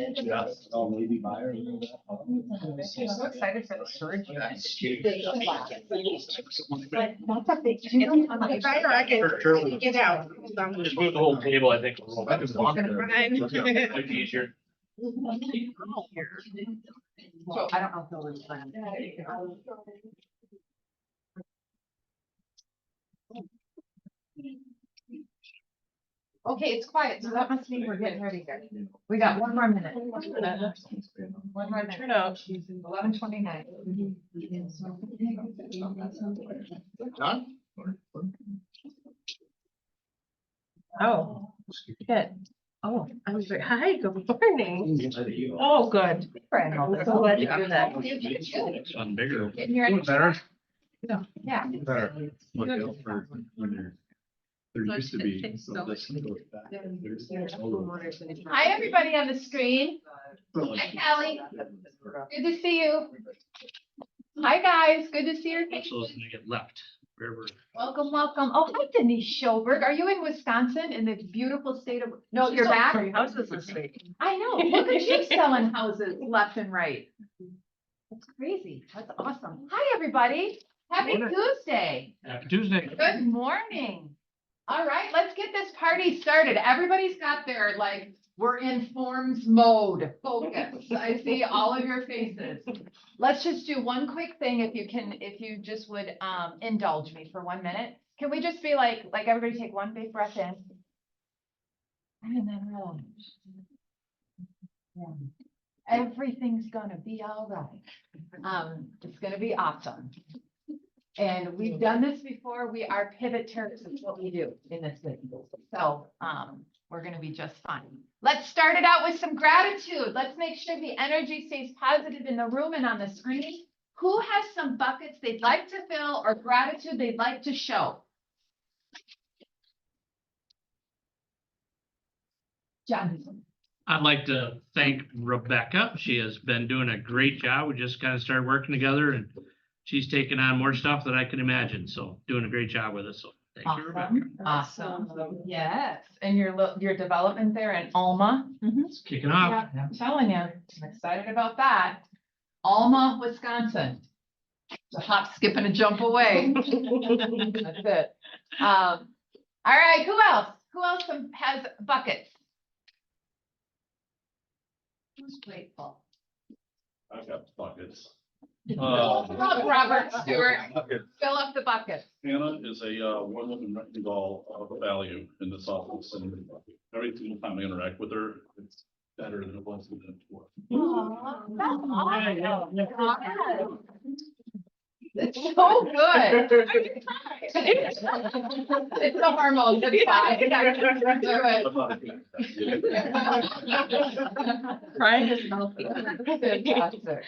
Yes. Oh, maybe buyer. I'm so excited for the storage unit. That's a big. Get out. Just move the whole table, I think. Fine. Might be easier. So I don't know if they'll respond. Okay, it's quiet, so that must mean we're getting ready here. We got one more minute. One more minute. 11:29. Done? Oh, good. Oh, I was like, hi, good morning. Oh, good. I'm so glad to do that. Son bigger. Getting your energy Better? back? Yeah. Better. Look out for when you're. There used to be. So this goes back. There's- Hi, everybody on the screen. Hi, Kelly. Good to see you. Hi, guys. Good to see your So it's faces. gonna get left wherever. Welcome, welcome. Oh, hi, Denise Schoberg. Are you in Wisconsin in the beautiful state of, no, you're back? Houses this week. I know. Look at you selling houses left and right. That's crazy. That's awesome. Hi, everybody. Happy Morning. Tuesday. Happy Tuesday. Good morning. All right, let's get this party started. Everybody's got their, like, we're in forms mode focus. I see all of your faces. Let's just do one quick thing if you just would indulge me for 1 minute. Can we just be like everybody take one big breath in? And then relax. Yeah. Everything's gonna be all right. It's gonna be awesome. And we've done this before. We are pivot turns is what we do in this business. So, we're gonna be just fine. Let's start it out with some gratitude. Let's make sure the energy stays positive in the room and on the screen. Who has some buckets they'd like to fill or gratitude they'd like to show? Jonathan. I'd like to thank Rebecca. She has been doing a great job. We just kind of started working together and she's taken on more stuff than I can imagine. So doing a great job with us. So thank you, Rebecca. Awesome. Yes. And your development there in Alma. It's kicking off. Yeah, I'm telling you, I'm excited about that. Alma, Wisconsin. It's a hop, skip, and a jump away. That's it. All right, who else? Who else has buckets? Who's grateful? I've got buckets. Robert Stewart, Bucket. fill up the bucket. Hannah is a woman in doll of value in this office, and every single time I interact with her, it's better than it was the day before. Aw, that's awesome. It's so good. It's the hormones, it's fine. Do it. Crying is healthy. Fantastic.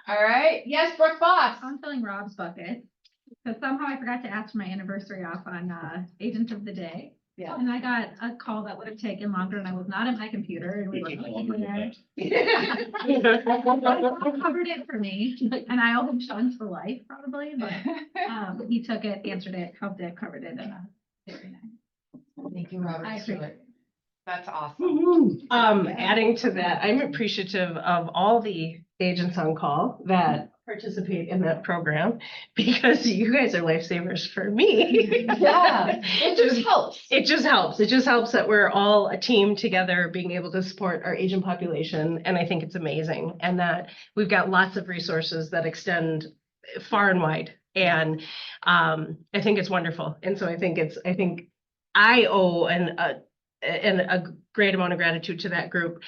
All right, yes, Brooke Boss. I'm filling Rob's bucket, because somehow I forgot to ask for my anniversary off on Agent of the Day. Yeah. And I got a call that would have taken longer, and I was not at my computer, and we were looking there. Covered it for me, and I owe him Sean's for life, probably, but he took it, answered it, helped it, covered it, and very nice. Thank you, Robert I appreciate Stewart. That's awesome. Adding to that, I'm appreciative of all the agents on call that participate in that program because you guys are lifesavers for me. Yeah, it just helps. It just helps. It just helps that we're all a team together being able to support our agent population. And I think it's amazing. And that we've got lots of resources that extend far and wide. And I think it's wonderful. And so I think I owe a great amount of gratitude to that group,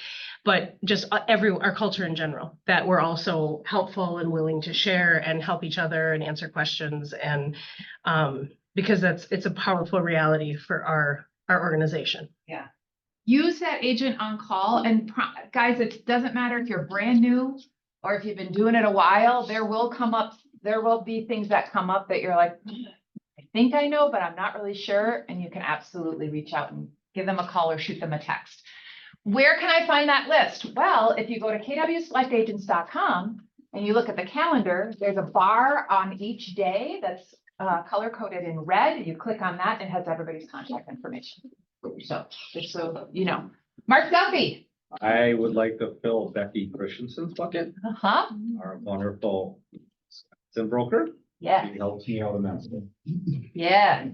but just our culture in general, that we're also helpful and willing to share and help each other and answer questions. And because it's a powerful reality for our organization. Yeah. Use that agent on call and guys, it doesn't matter if you're brand new or if you've been doing it a while, there will be things that come up that you're like, I think I know, but I'm not really sure. And you can absolutely reach out and give them a call or shoot them a text. Where can I find that list? Well, if you go to kwselectagents.com and you look at the calendar, there's a bar on each day that's color coded in red. You click on that, it has everybody's contact information. So, just so you know. Mark Duffy. I would like to fill Becky Christensen's bucket, Uh-huh, our wonderful SIM broker. yeah, She helps me out immensely. yeah.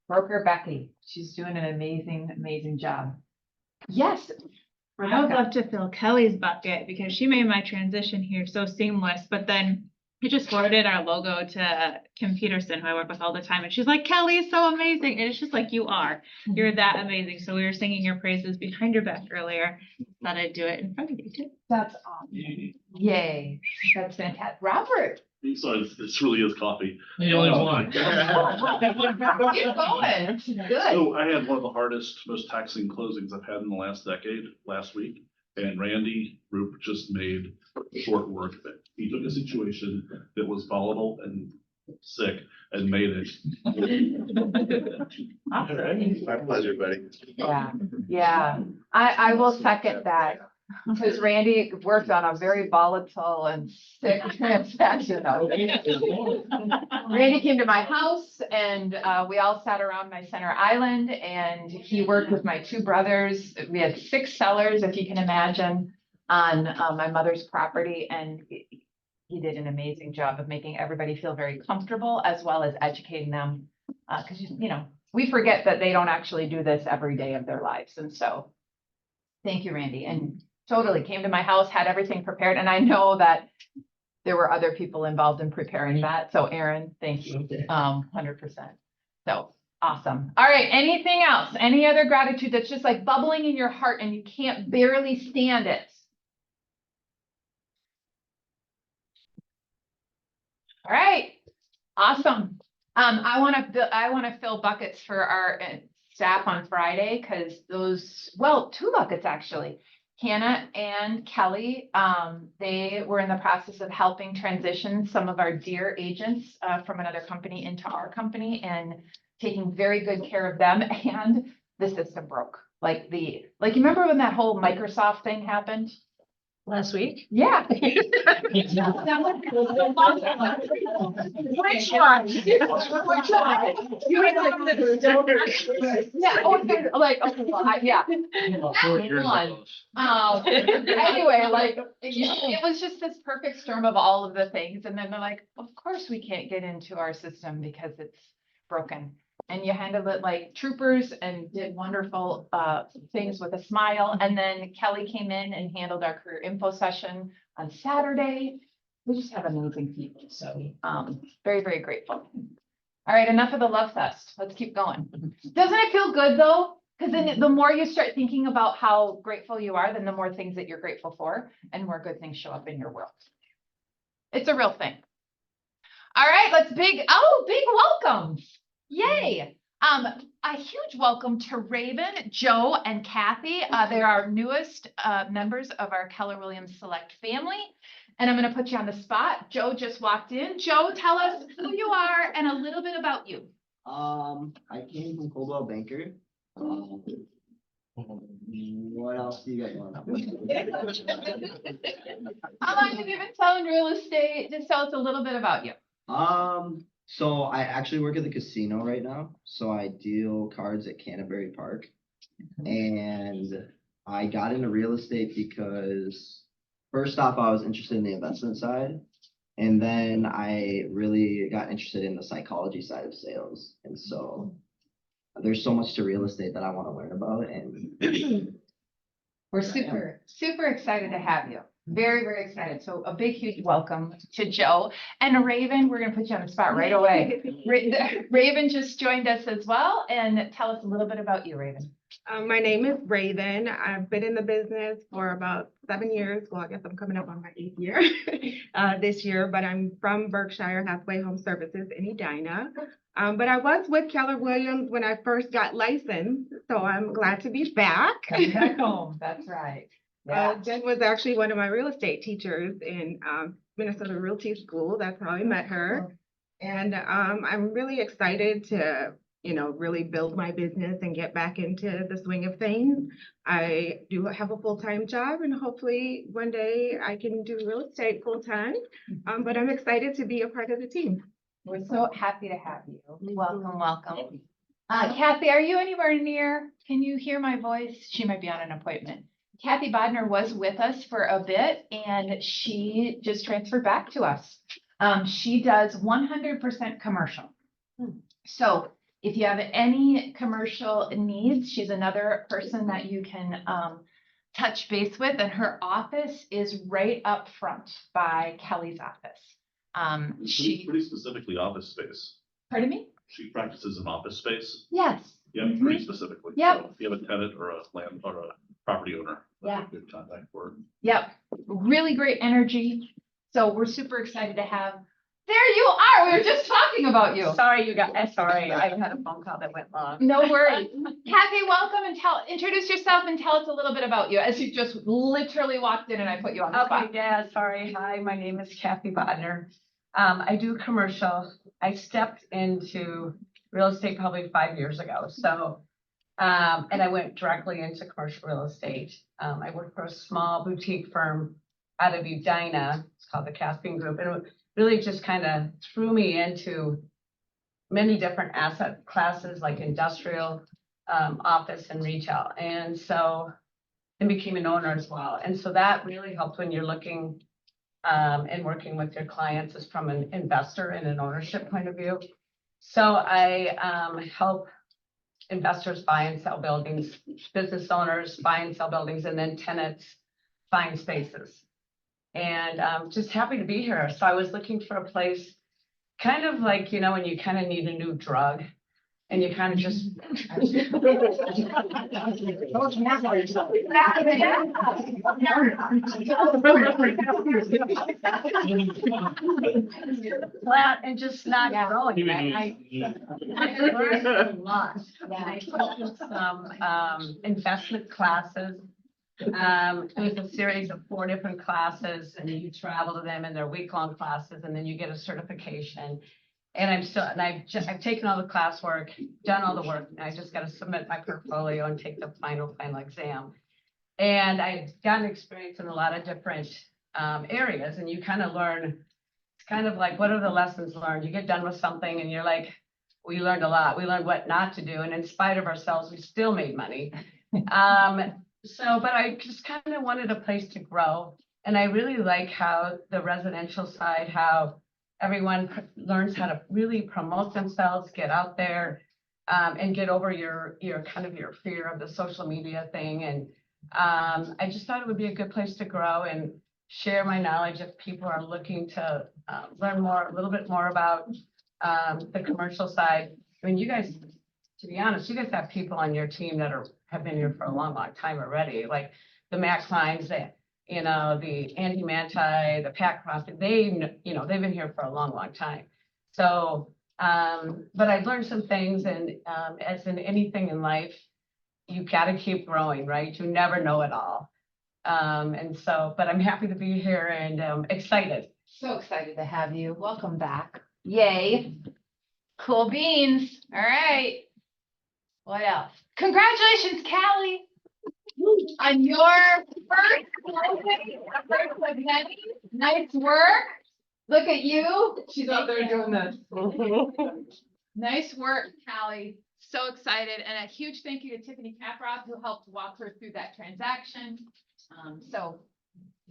Broker Becky, she's doing an amazing, amazing job. Yes. I would Rebecca. love to fill Kelly's bucket because she made my transition here so seamless, but then I just forwarded our logo to Kim Peterson, who I work with all the time, and she's like, Kelly is so amazing. And it's just like, you are, you're that amazing. So we were singing your praises behind your back earlier. Thought I'd do it in front of you too. That's awesome. Yay, that's fantastic. Robert. So this really is coffee. The only one. Keep going. Good. So I had one of the hardest, most taxing closings I've had in the last decade, last week. And Randy Roop just made short work of it. He took a situation that was volatile and sick and made it. My pleasure, buddy. Yeah, yeah. I will second that. Because Randy worked on a very volatile and sick transaction. Randy came to my house and we all sat around my center island and he worked with my two brothers. We had 6 sellers, if you can imagine, on my mother's property. And he did an amazing job of making everybody feel very comfortable as well as educating them. Because, you know, we forget that they don't actually do this every day of their lives. And so thank you, Randy. And totally came to my house, had everything prepared. And I know that there were other people involved in preparing that. So Aaron, thank you, 100%. So awesome. All right. Anything else? Any other gratitude that's just like bubbling in your heart and you can't barely stand it? All right. Awesome. I want to fill buckets for our staff on Friday because those, well, 2 buckets actually. Hannah and Kelly, they were in the process of helping transition some of our dear agents from another company into our company and taking very good care of them. And the system broke. Like you remember when that whole Microsoft thing happened? Last week. Yeah. Which one? Which one? You remember the- Yeah, like, okay, well, yeah. 4 years One. ago. Anyway, like, it was just this perfect storm of all of the things. And then they're like, of course we can't get into our system because it's broken. And you handled it like troopers and did wonderful things with a smile. And then Kelly came in and handled our career info session on Saturday. We just have amazing people. So very, very grateful. All right, enough of the love fest. Let's keep going. Doesn't it feel good though? Because then the more you start thinking about how grateful you are, then the more things that you're grateful for and more good things show up in your world. It's a real thing. All right, big welcomes. Yay. A huge welcome to Raven, Joe, and Kathy. They're our newest members of our Keller Williams Select family. And I'm going to put you on the spot. Joe just walked in. Joe, tell us who you are and a little bit about you. I came from Coldwell Banker. What else do you guys want to know? How long have you been selling real estate? Just tell us a little bit about you. So I actually work at the casino right now. So I deal cards at Canterbury Park. And I got into real estate because first off, I was interested in the investment side. And then I really got interested in the psychology side of sales. And so there's so much to real estate that I want to learn about. And We're super excited to have you. Very, very excited. So a big, huge welcome to Joe and Raven. We're going to put you on the spot right away. Raven just joined us as well. And tell us a little bit about you, Raven. My name is Raven. I've been in the business for about 7 years. Well, I guess I'm coming up on my 8th year this year, but I'm from Berkshire Hathaway Home Services in Edina. But I was with Keller Williams when I first got licensed, so I'm glad to be back. Come back home. That's right. Yeah. Jen was actually one of my real estate teachers in Minnesota Realty School. That's how I met her. And I'm really excited to, really build my business and get back into the swing of things. I do have a full-time job and hopefully one day I can do real estate full-time. But I'm excited to be a part of the team. We're so happy to have you. Welcome, welcome. Kathy, are you anywhere near? Can you hear my voice? She might be on an appointment. Kathy Bodnar was with us for a bit and she just transferred back to us. She does 100% commercial. So if you have any commercial needs, she's another person that you can touch base with, and her office is right up front by Kelly's office. Pretty specifically office space. Pardon me? She practices in office space. Yes. Yeah, pretty specifically. Yep. So if you have a tenant or a land or a property owner. that's a Yeah. Good contact for her. Yep, really great energy. So we're super excited to have. There you are. We were just talking about you. Sorry, sorry, I had a phone call that went long. No worries. Kathy, welcome and introduce yourself and tell us a little bit about you as you just literally walked in and I put you on the Okay, spot. yeah, sorry. Hi, my name is Kathy Bodnar. I do commercial. I stepped into real estate probably 5 years ago. So, and I went directly into commercial real estate. I worked for a small boutique firm out of Edina. It's called the Caspian Group. And it really just kind of threw me into many different asset classes like industrial, office and retail. And so, and became an owner as well. And so that really helped when you're looking and working with your clients is from an investor and an ownership point of view. So I help investors buy and sell buildings, business owners buy and sell buildings, and then tenants find spaces. And I'm just happy to be here. So I was looking for a place, kind of like, you know, when you kind of need a new drug and you kind of just. Flat and just not growing. I learned a lot. I took some investment classes. It was a series of 4 different classes, and you travel to them, and they're week-long classes, and then you get a certification. And I've taken all the classwork, done all the work, and I just got to submit my portfolio and take the final exam. And I've gotten experience in a lot of different areas, and you kind of learn. It's kind of like, what are the lessons learned? You get done with something, and you're like, we learned a lot. We learned what not to do, and in spite of ourselves, we still made money. But I just kind of wanted a place to grow. And I really like how the residential side, how everyone learns how to really promote themselves, get out there, and get over your kind of your fear of the social media thing. And I just thought it would be a good place to grow and share my knowledge if people are looking to learn a little bit more about the commercial side. I mean, you guys, to be honest, you guys have people on your team that have been here for a long time already, like the Matt Kleins, the Andy Manti, the Pat Crofton, they've been here for a long time. So, but I've learned some things, and as in anything in life, you got to keep growing, right? You never know it all. But I'm happy to be here and excited. So excited to have you. Welcome back. Yay. Cool beans. All right. What else? Congratulations, Callie, on your first of many. Nice work. Look at you. She's out there doing this. Nice work, Callie. So excited. And a huge thank you to Tiffany Caproth, who helped walk her through that transaction. So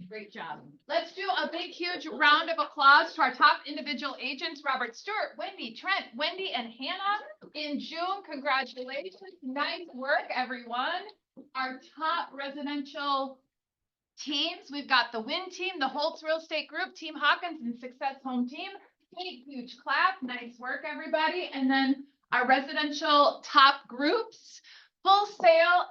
great job. Let's do a big, huge round of applause to our top individual agents, Robert Stewart, Wendy, Trent, Wendy, and Hannah in June. Congratulations. Nice work, everyone. Our top residential teams, we've got the Win Team, the Holtz Real Estate Group, Team Hawkins, and Success Home Team. Big, huge clap. Nice work, everybody. And then our residential top groups, Full Sail,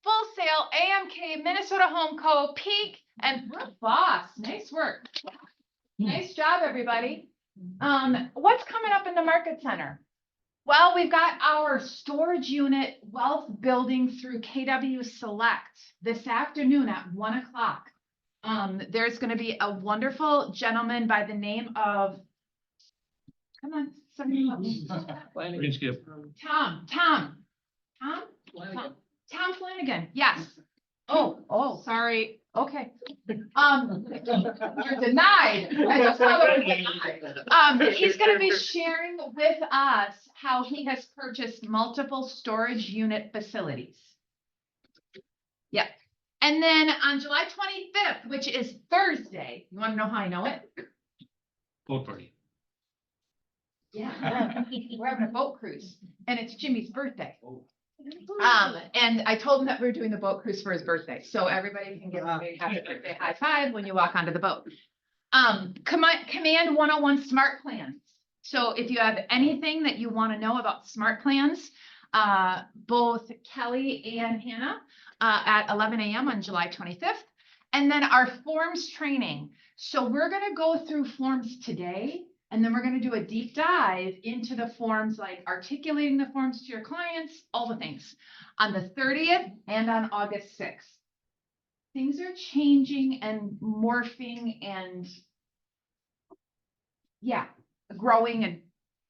Full Sail, AMK, Minnesota Home Co., Peak, and Brook Boss. Nice work. Nice job, everybody. What's coming up in the Market Center? Well, we've got our storage unit wealth building through KW Select this afternoon at 1:00. There's going to be a wonderful gentleman by the name of, come on, somebody help me. Green skip. Tom Flanagan, yes. Oh, sorry. Okay. You're denied. I just saw that. He's gonna be sharing with us how he has purchased multiple storage unit facilities. Yep. And then on July 25th, which is Thursday, you want to know how I know it? Vote party. Yeah. We're having a boat cruise and it's Jimmy's birthday. Oh. And I told him that we were doing the boat cruise for his birthday, so everybody can give him a big happy birthday high five when you walk onto the boat. Command 101 smart plans. So if you have anything that you want to know about smart plans, both Kelly and Hannah, at 11 a.m. on July 25th. And then our forms training. So we're going to go through forms today, and then we're going to do a deep dive into the forms, like articulating the forms to your clients, all the things, on the 30th and on August 6th. Things are changing and morphing and growing and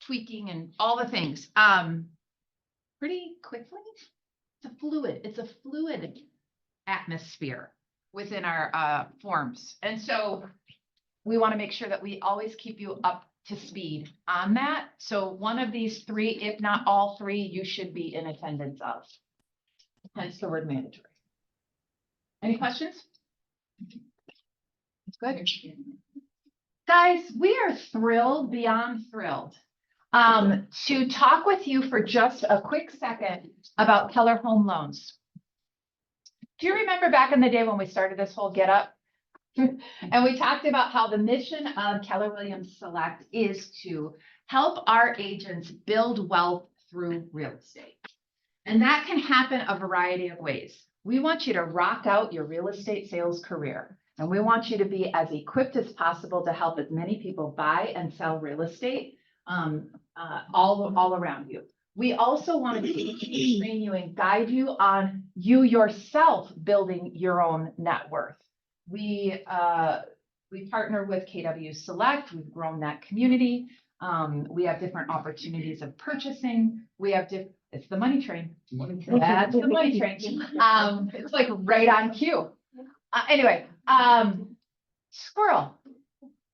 tweaking and all the things pretty quickly. It's a fluid atmosphere within our forms. And so we want to make sure that we always keep you up to speed on that. So one of these three, if not all three, you should be in attendance of. Hence the word mandatory. Any questions? Good. Guys, we are thrilled, beyond thrilled, to talk with you for just a quick second about Keller Home Loans. Do you remember back in the day when we started this whole get up? And we talked about how the mission of Keller Williams Select is to help our agents build wealth through real estate. And that can happen a variety of ways. We want you to rock out your real estate sales career. And we want you to be as equipped as possible to help as many people buy and sell real estate all around you. We also want to train you and guide you on you yourself building your own net worth. We partner with KW Select. We've grown that community. We have different opportunities of purchasing. We have it's the money train. That's the money train. It's like right on cue. Anyway, squirrel.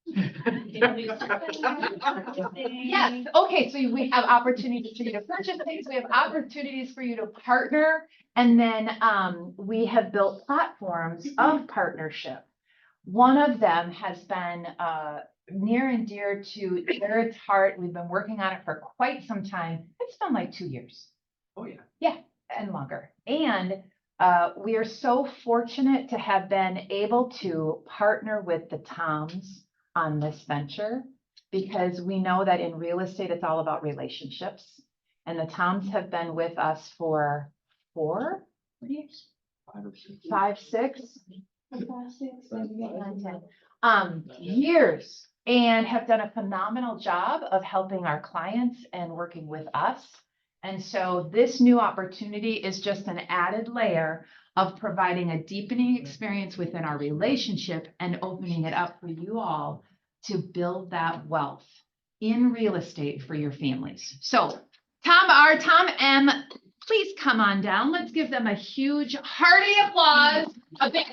Yes. Okay. So we have opportunities for you to purchase things. We have opportunities for you to partner. And then we have built platforms of partnership. One of them has been near and dear to Jared's heart. We've been working on it for quite some time. It's been like 2 years. Oh, yeah. Yeah, and longer. And we are so fortunate to have been able to partner with the Toms on this venture, because we know that in real estate, it's all about relationships. And the Toms have been with us for 4 years, 5, 6, years, and have done a phenomenal job of helping our clients and working with us. And so this new opportunity is just an added layer of providing a deepening experience within our relationship and opening it up for you all to build that wealth in real estate for your families. So Tom M, please come on down. Let's give them a huge hearty applause. A big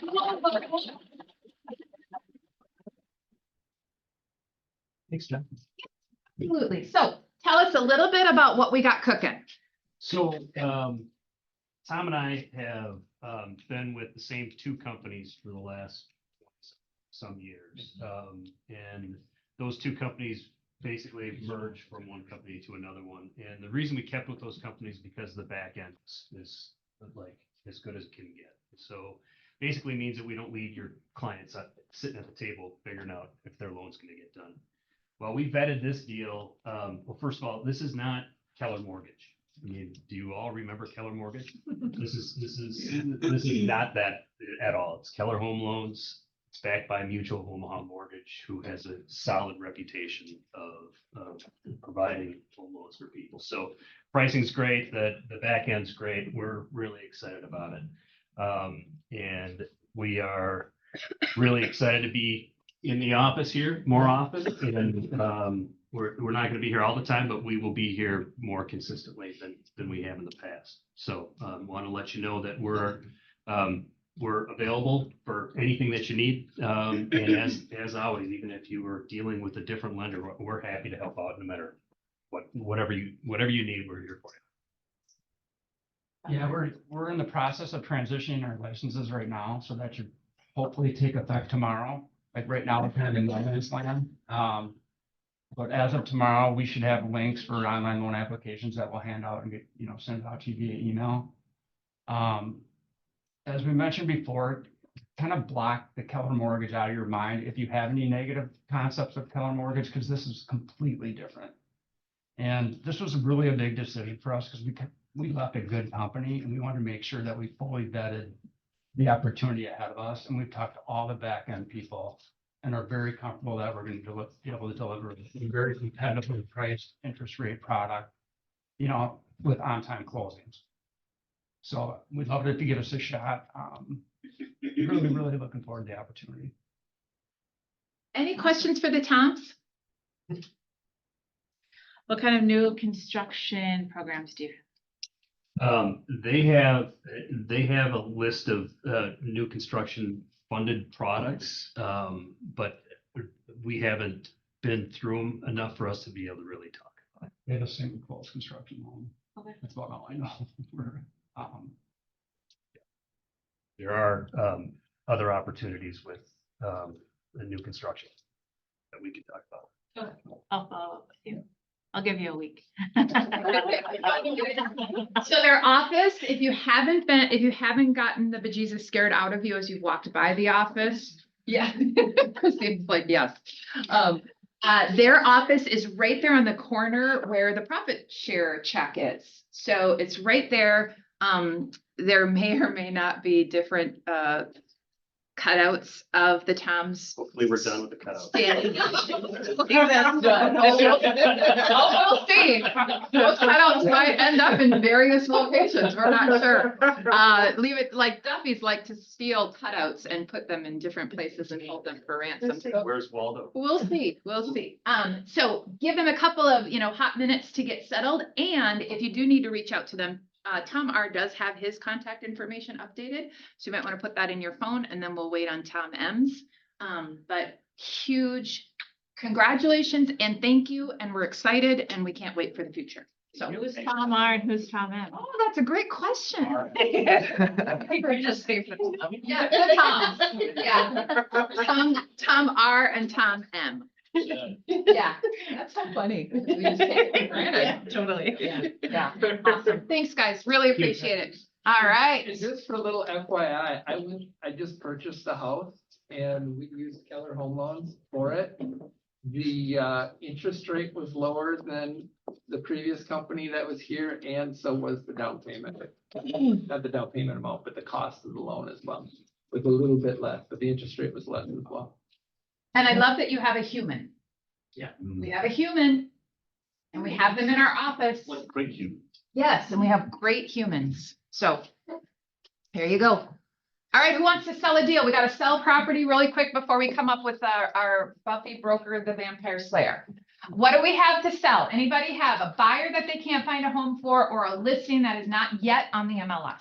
Thanks, John. Absolutely. So tell us a little bit about what we got cooking. So, Tom and I have been with the same 2 companies for the last some years. And those 2 companies basically merged from one company to another one. And the reason we kept with those companies because the back end is like as good as it can get. So basically means that we don't leave your clients sitting at the table figuring out if their loan's going to get done. Well, we vetted this deal. Well, first of all, this is not Keller Mortgage. I mean, do you all remember Keller Mortgage? This is not that at all. It's Keller Home Loans. It's backed by Mutual Omaha Mortgage, who has a solid reputation of providing home loans for people. So pricing's great. The back end's great. We're really excited about it. And we are really excited to be in the office here more often. And we're not going to be here all the time, but we will be here more consistently than we have in the past. So want to let you know that we're available for anything that you need. And as always, even if you were dealing with a different lender, we're happy to help out no matter whatever you need, we're here for you. Yeah, we're in the process of transitioning our licenses right now, so that should hopefully take effect tomorrow. Like right now, we're kind of in no man's land. But as of tomorrow, we should have links for online loan applications that we'll hand out and get, sent out to you via email. As we mentioned before, kind of block the Keller Mortgage out of your mind if you have any negative concepts of Keller Mortgage, because this is completely different. And this was really a big decision for us because we left a good company and we wanted to make sure that we fully vetted the opportunity ahead of us. And we've talked to all the back end people and are very comfortable that we're going to be able to deliver a very competitively priced interest rate product, with on-time closings. So we'd love it if you give us a shot. Really, really looking forward to the opportunity. Any questions for the Toms? What kind of new construction programs do you have? They have a list of new construction funded products, but we haven't been through them enough for us to be able to really talk about it. They have a single close construction loan. Okay. That's about all I know. There are other opportunities with the new construction that we can talk about. I'll follow up with you. I'll give you a week. So their office, if you haven't gotten the bejesus scared out of you as you've walked by the office, yeah, seems like yes. Their office is right there on the corner where the profit share check is. So it's right there. There may or may not be different cutouts of the Toms. Hopefully we're done with the cutout. We'll see. Those cutouts might end up in various locations. We're not sure. Leave it like Duffy's like to steal cutouts and put them in different places and hold them for ransom. So Where's Waldo? we'll see. We'll see. So give them a couple of, hot minutes to get settled. And if you do need to reach out to them, Tom R does have his contact information updated. So you might want to put that in your phone and then we'll wait on Tom M's. But huge congratulations and thank you. And we're excited and we can't wait for the future. So Who's Tom R and who's Tom M? oh, that's a great question. We're just saying. Yeah, the Toms. Yeah. Tom R and Tom M. Yeah, that's so funny. We just take it for granted. Totally. Yeah. Awesome. Thanks, guys. Really appreciate it. All right. And just for a little FYI, I just purchased the house and we used Keller Home Loans for it. The interest rate was lower than the previous company that was here, and so was the down payment. Not the down payment amount, but the cost of the loan as well. Was a little bit less, but the interest rate was less as well. And I love that you have a human. Yeah. We have a human and we have them in our office. Like great human. Yes, and we have great humans. So there you go. All right, who wants to sell a deal? We got to sell property really quick before we come up with our Buffy broker, the Vampire Slayer. What do we have to sell? Anybody have a buyer that they can't find a home for or a listing that is not yet on the MLS?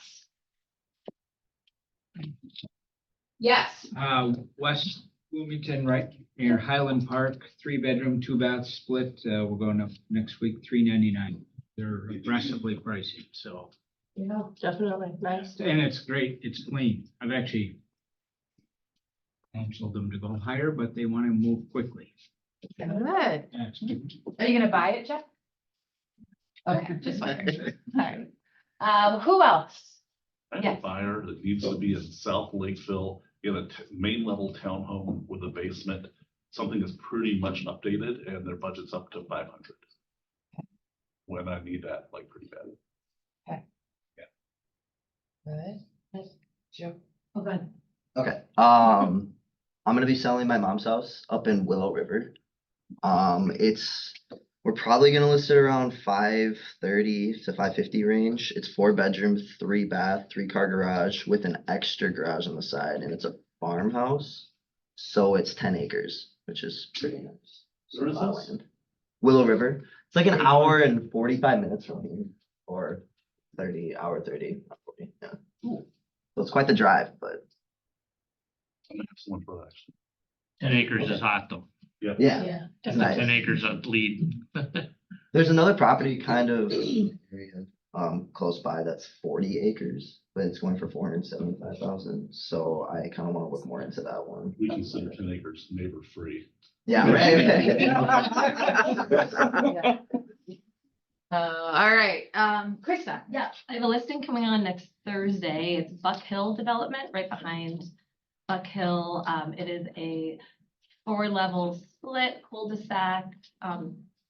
Yes. West Bloomington, right near Highland Park, 3-bedroom, 2-bath split. We're going up next week, $399. They're aggressively pricing, so. Yeah, definitely. Nice. And it's great. It's clean. I've actually counseled them to go higher, but they want to move quickly. Good. That's Are you gonna buy it, Jeff? Okay, just wondering. All right. Who else? I have Yes. a buyer that needs to be in South Lakeville in a main level townhome with a basement. Something that's pretty much updated and their budget's up to 500. When I need that like pretty bad. Good. Joe. Oh, good. Okay, I'm gonna be selling my mom's house up in Willow River. We're probably gonna list it around 530 to 550 range. It's 4 bedrooms, 3 bath, 3-car garage with an extra garage on the side, and it's a farmhouse. So it's 10 acres, which is pretty nice. Where is A lot of this? land. Willow River. It's like an hour and 45 minutes from here, or 30, hour 30, not 40, yeah. So it's quite the drive, but I'm gonna have someone for that. Actually. 10 acres is hot though. Yeah. yeah. It's nice. 10 acres of lead. There's another property kind of area close by that's 40 acres, but it's going for 475,000. So I kind of want to look more into that one. We consider 10 acres neighbor free. Yeah, right. All right, Krista. Yeah, I have a listing coming on next Thursday. It's Buck Hill Development right behind Buck Hill. It is a 4-level split cul-de-sac,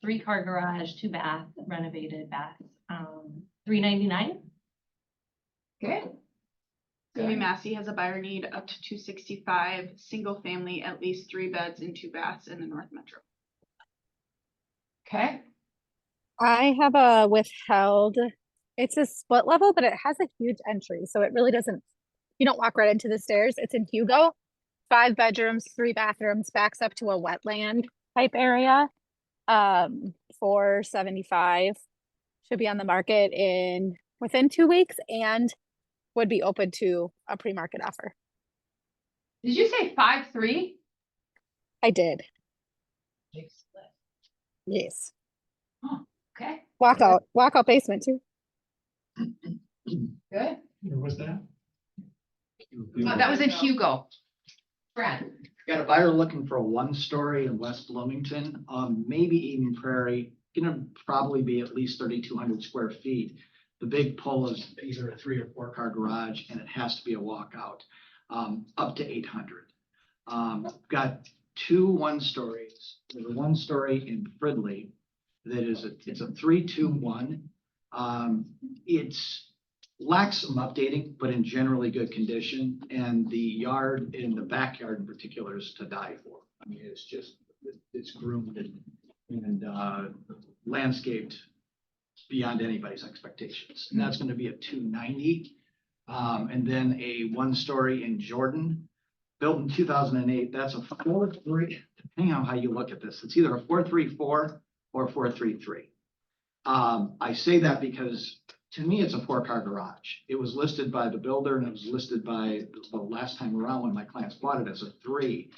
3-car garage, 2-bath, renovated baths, $399. Good. Amy Massey has a buyer need up to 265, single family, at least 3 beds and 2 baths in the North Metro. Okay. I have a withheld. It's a split level, but it has a huge entry. So it really doesn't, you don't walk right into the stairs. It's in Hugo. 5 bedrooms, 3 bathrooms, backs up to a wetland type area. 475 should be on the market within 2 weeks and would be open to a pre-market offer. Did you say 5-3? I did. Yes. Oh, okay. Walkout basement too. Good. Where was that? Oh, that was in Hugo. Brad. Got a buyer looking for a 1-story in West Bloomington, maybe Eden Prairie, gonna probably be at least 3,200 square feet. The big pull is either a 3 or 4 car garage, and it has to be a walkout, up to 800. Got 2 1-stories. There's a 1-story in Fridley that is it's a 3-2-1. It's lacks some updating, but in generally good condition. And the yard, in the backyard in particular, is to die for. I mean, it's groomed and landscaped beyond anybody's expectations. And that's going to be a 290. And then a 1-story in Jordan, built in 2008. That's a 4-3, depending on how you look at this. It's either a 434 or a 433. I say that because to me, it's a 4-car garage. It was listed by the builder and it was listed by the last time around when my clients bought it as a 3,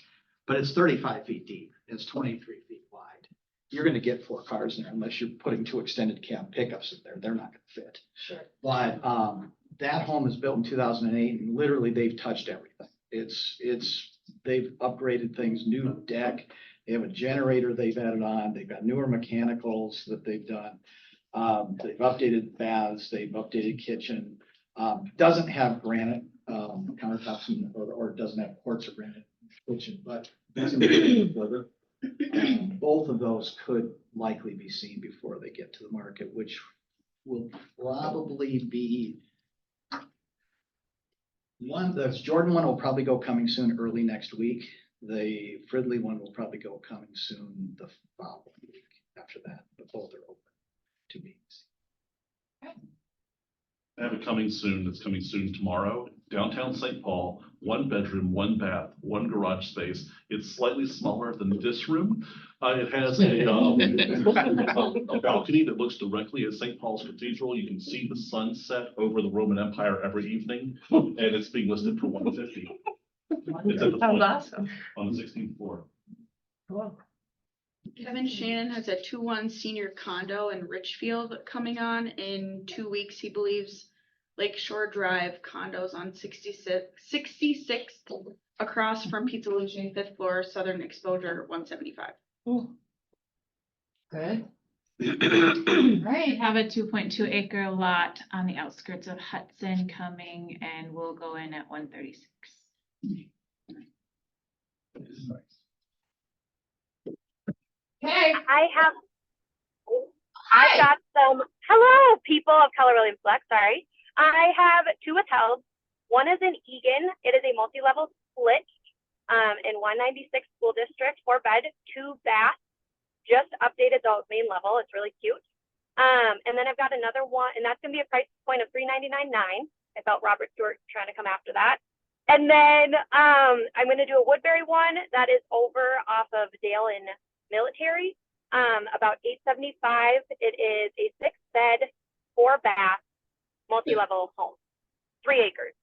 but it's 35 feet deep. It's 23 feet wide. You're going to get 4 cars in there unless you're putting 2 extended cab pickups in there. They're not going to fit. Sure. But that home is built in 2008 and literally they've touched everything. They've upgraded things, new deck. They have a generator they've added on. They've got newer mechanicals that they've done. They've updated baths, they've updated kitchen. Doesn't have granite countertops or doesn't have quartz or granite kitchen, but both of those could likely be seen before they get to the market, which will probably be the Jordan one will probably go coming soon early next week. The Fridley one will probably go coming soon the following week after that, but both are open to me. I have it coming soon. It's coming soon tomorrow. Downtown St. Paul, 1 bedroom, 1 bath, 1 garage space. It's slightly smaller than this room. It has a balcony that looks directly at St. Paul's Cathedral. You can see the sunset over the Roman Empire every evening, and it's being listed for $150. It's at the Sounds front awesome. on the 16th floor. Cool. Kevin Shannon has a 2-1 senior condo in Richfield coming on in 2 weeks, he believes. Lakeshore Drive condos on 66 across from Pizza Lucian, 5th floor, Southern Exposure, 175. Good. Right, have a 2.2 acre lot on the outskirts of Hudson coming and we'll go in at 136. Okay. I've got some, hello, people of Keller Williams Flex, sorry. I have 2 withheld. One is in Egan. It is a multi-level split in 196 school district, 4 bed, 2 bath, just updated the main level. It's really cute. And then I've got another one, and that's gonna be a price point of $399.9. I felt Robert Stewart trying to come after that. And then I'm gonna do a Woodbury one that is over off of Dale and Military, about $875. It is a 6 bed, 4 bath, multi-level home, 3 acres.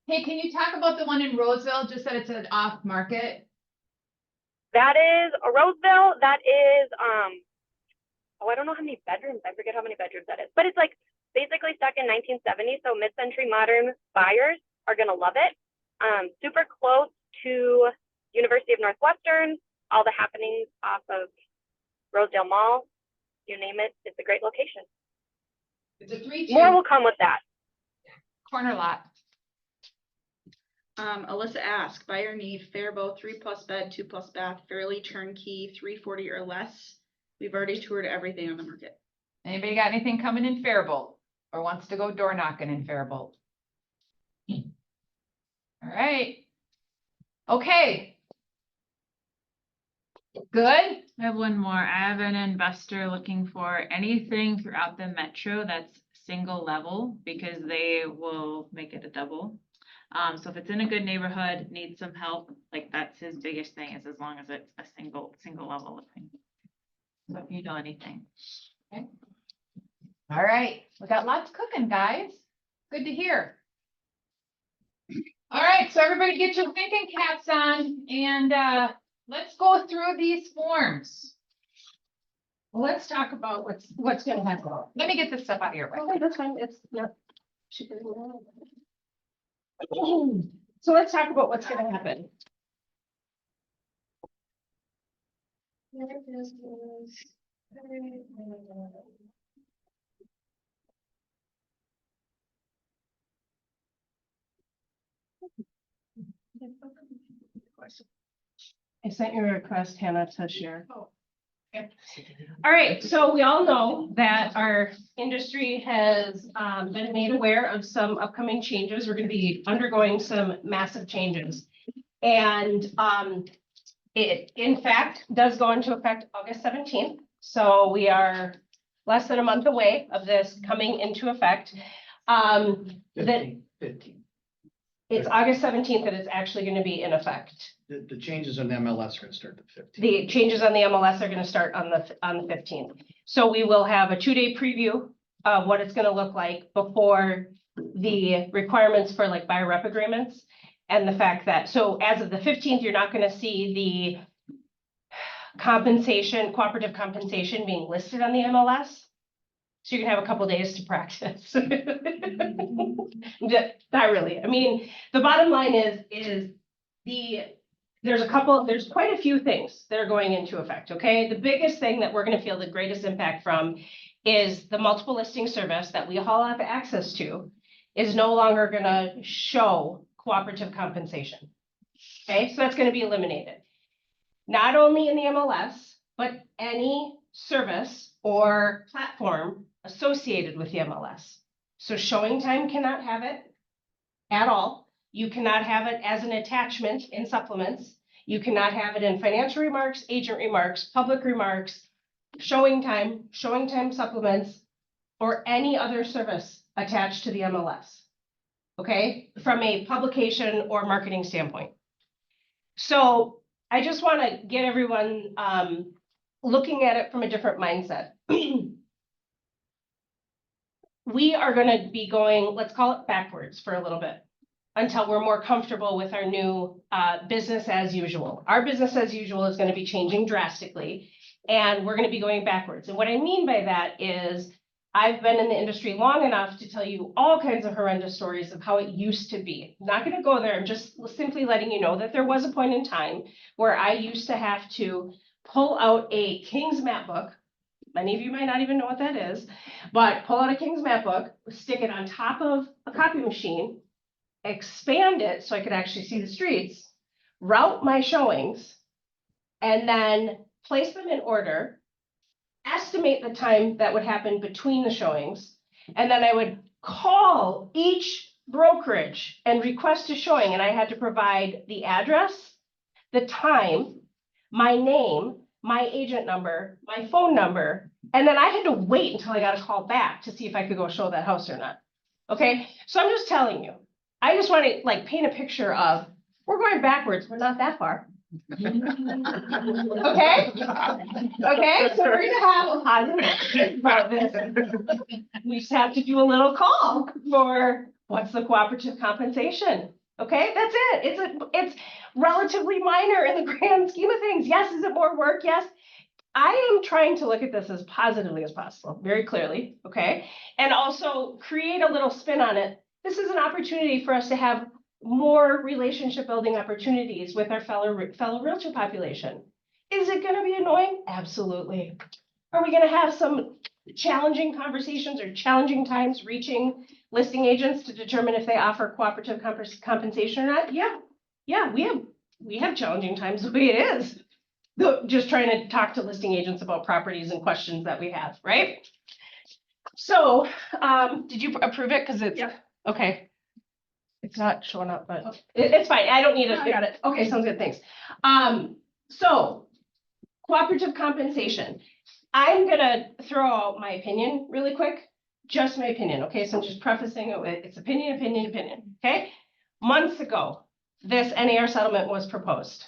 Hey, can you talk about the one in Roseville, just that it's an off market? That is a Roseville. That is oh, I don't know how many bedrooms, I forget how many bedrooms that is, but it's like basically stuck in 1970, so mid-century modern buyers are gonna love it. Super close to University of Northwestern, all the happenings off of Rosedale Mall, you name it, it's a great location. It's a 3-2. More will come with that. Corner lot. Alyssa asked, buyer need Faribault 3+ bed, 2+ bath, fairly turnkey, 340 or less. We've already toured everything on the market. Anybody got anything coming in Faribault or wants to go door knocking in Faribault? All right. Okay. Good. I have one more. I have an investor looking for anything throughout the metro that's single level because they will make it a double. So if it's in a good neighborhood, needs some help, like that's his biggest thing is as long as it's a single level living. So if you know anything. Okay. All right. We got lots cooking, guys. Good to hear. All right. So everybody get your thinking caps on and let's go through these forms. Well, let's talk about what's gonna happen. Let me get this stuff out of your way. Okay, that's fine. It's not. So let's talk about what's gonna happen. I sent you a request, Hannah, to share. All right, so we all know that our industry has been made aware of some upcoming changes. We're going to be undergoing some massive changes. And it, in fact, does go into effect August 17th. So we are less than a month away of this coming into effect. That 15. it's August 17th that it's actually going to be in effect. The changes on MLS are gonna start the 15th. The changes on the MLS are gonna start on the 15th. So we will have a 2-day preview of what it's gonna look like before the requirements for like buyer rep agreements. And the fact that, so as of the 15th, you're not gonna see the compensation, cooperative compensation being listed on the MLS. So you can have a couple days to practice. Not really. I mean, the bottom line is there's quite a few things that are going into effect, okay? The biggest thing that we're gonna feel the greatest impact from is the multiple listing service that we all have access to is no longer gonna show cooperative compensation. Okay, so that's gonna be eliminated. Not only in the MLS, but any service or platform associated with the MLS. So Showing Time cannot have it at all. You cannot have it as an attachment in supplements. You cannot have it in financial remarks, agent remarks, public remarks, Showing Time supplements, or any other service attached to the MLS. Okay, from a publication or marketing standpoint. So I just want to get everyone looking at it from a different mindset. We are going to be going, let's call it backwards for a little bit, until we're more comfortable with our new business as usual. Our business as usual is going to be changing drastically, and we're going to be going backwards. And what I mean by that is I've been in the industry long enough to tell you all kinds of horrendous stories of how it used to be. I'm not going to go there. I'm just simply letting you know that there was a point in time where I used to have to pull out a King's map book. Many of you might not even know what that is, but pull out a King's map book, stick it on top of a copy machine, expand it so I could actually see the streets, route my showings, and then place them in order, estimate the time that would happen between the showings, and then I would call each brokerage and request a showing, and I had to provide the address, the time, my name, my agent number, my phone number, and then I had to wait until I got a call back to see if I could go show that house or not. Okay, so I'm just telling you, I just want to like paint a picture of, we're going backwards, we're not that far. Okay? Okay, so we're gonna have a positive about this. We just have to do a little call for what's the cooperative compensation. Okay, that's it. It's relatively minor in the grand scheme of things. Yes, is it more work? Yes. I am trying to look at this as positively as possible, very clearly, okay? And also create a little spin on it. This is an opportunity for us to have more relationship building opportunities with our fellow realtor population. Is it gonna be annoying? Absolutely. Are we gonna have some challenging conversations or challenging times reaching listing agents to determine if they offer cooperative compensation or not? Yeah, we have challenging times the way it is. Just trying to talk to listing agents about properties and questions that we have, right? So, did you approve it? Cause it's, okay. It's not showing up, but it's fine. I don't need it. I got it. Okay, sounds good. Thanks. So cooperative compensation. I'm gonna throw out my opinion really quick, just my opinion. Okay, so I'm just prefacing it with it's opinion. Okay, months ago, this NAR settlement was proposed.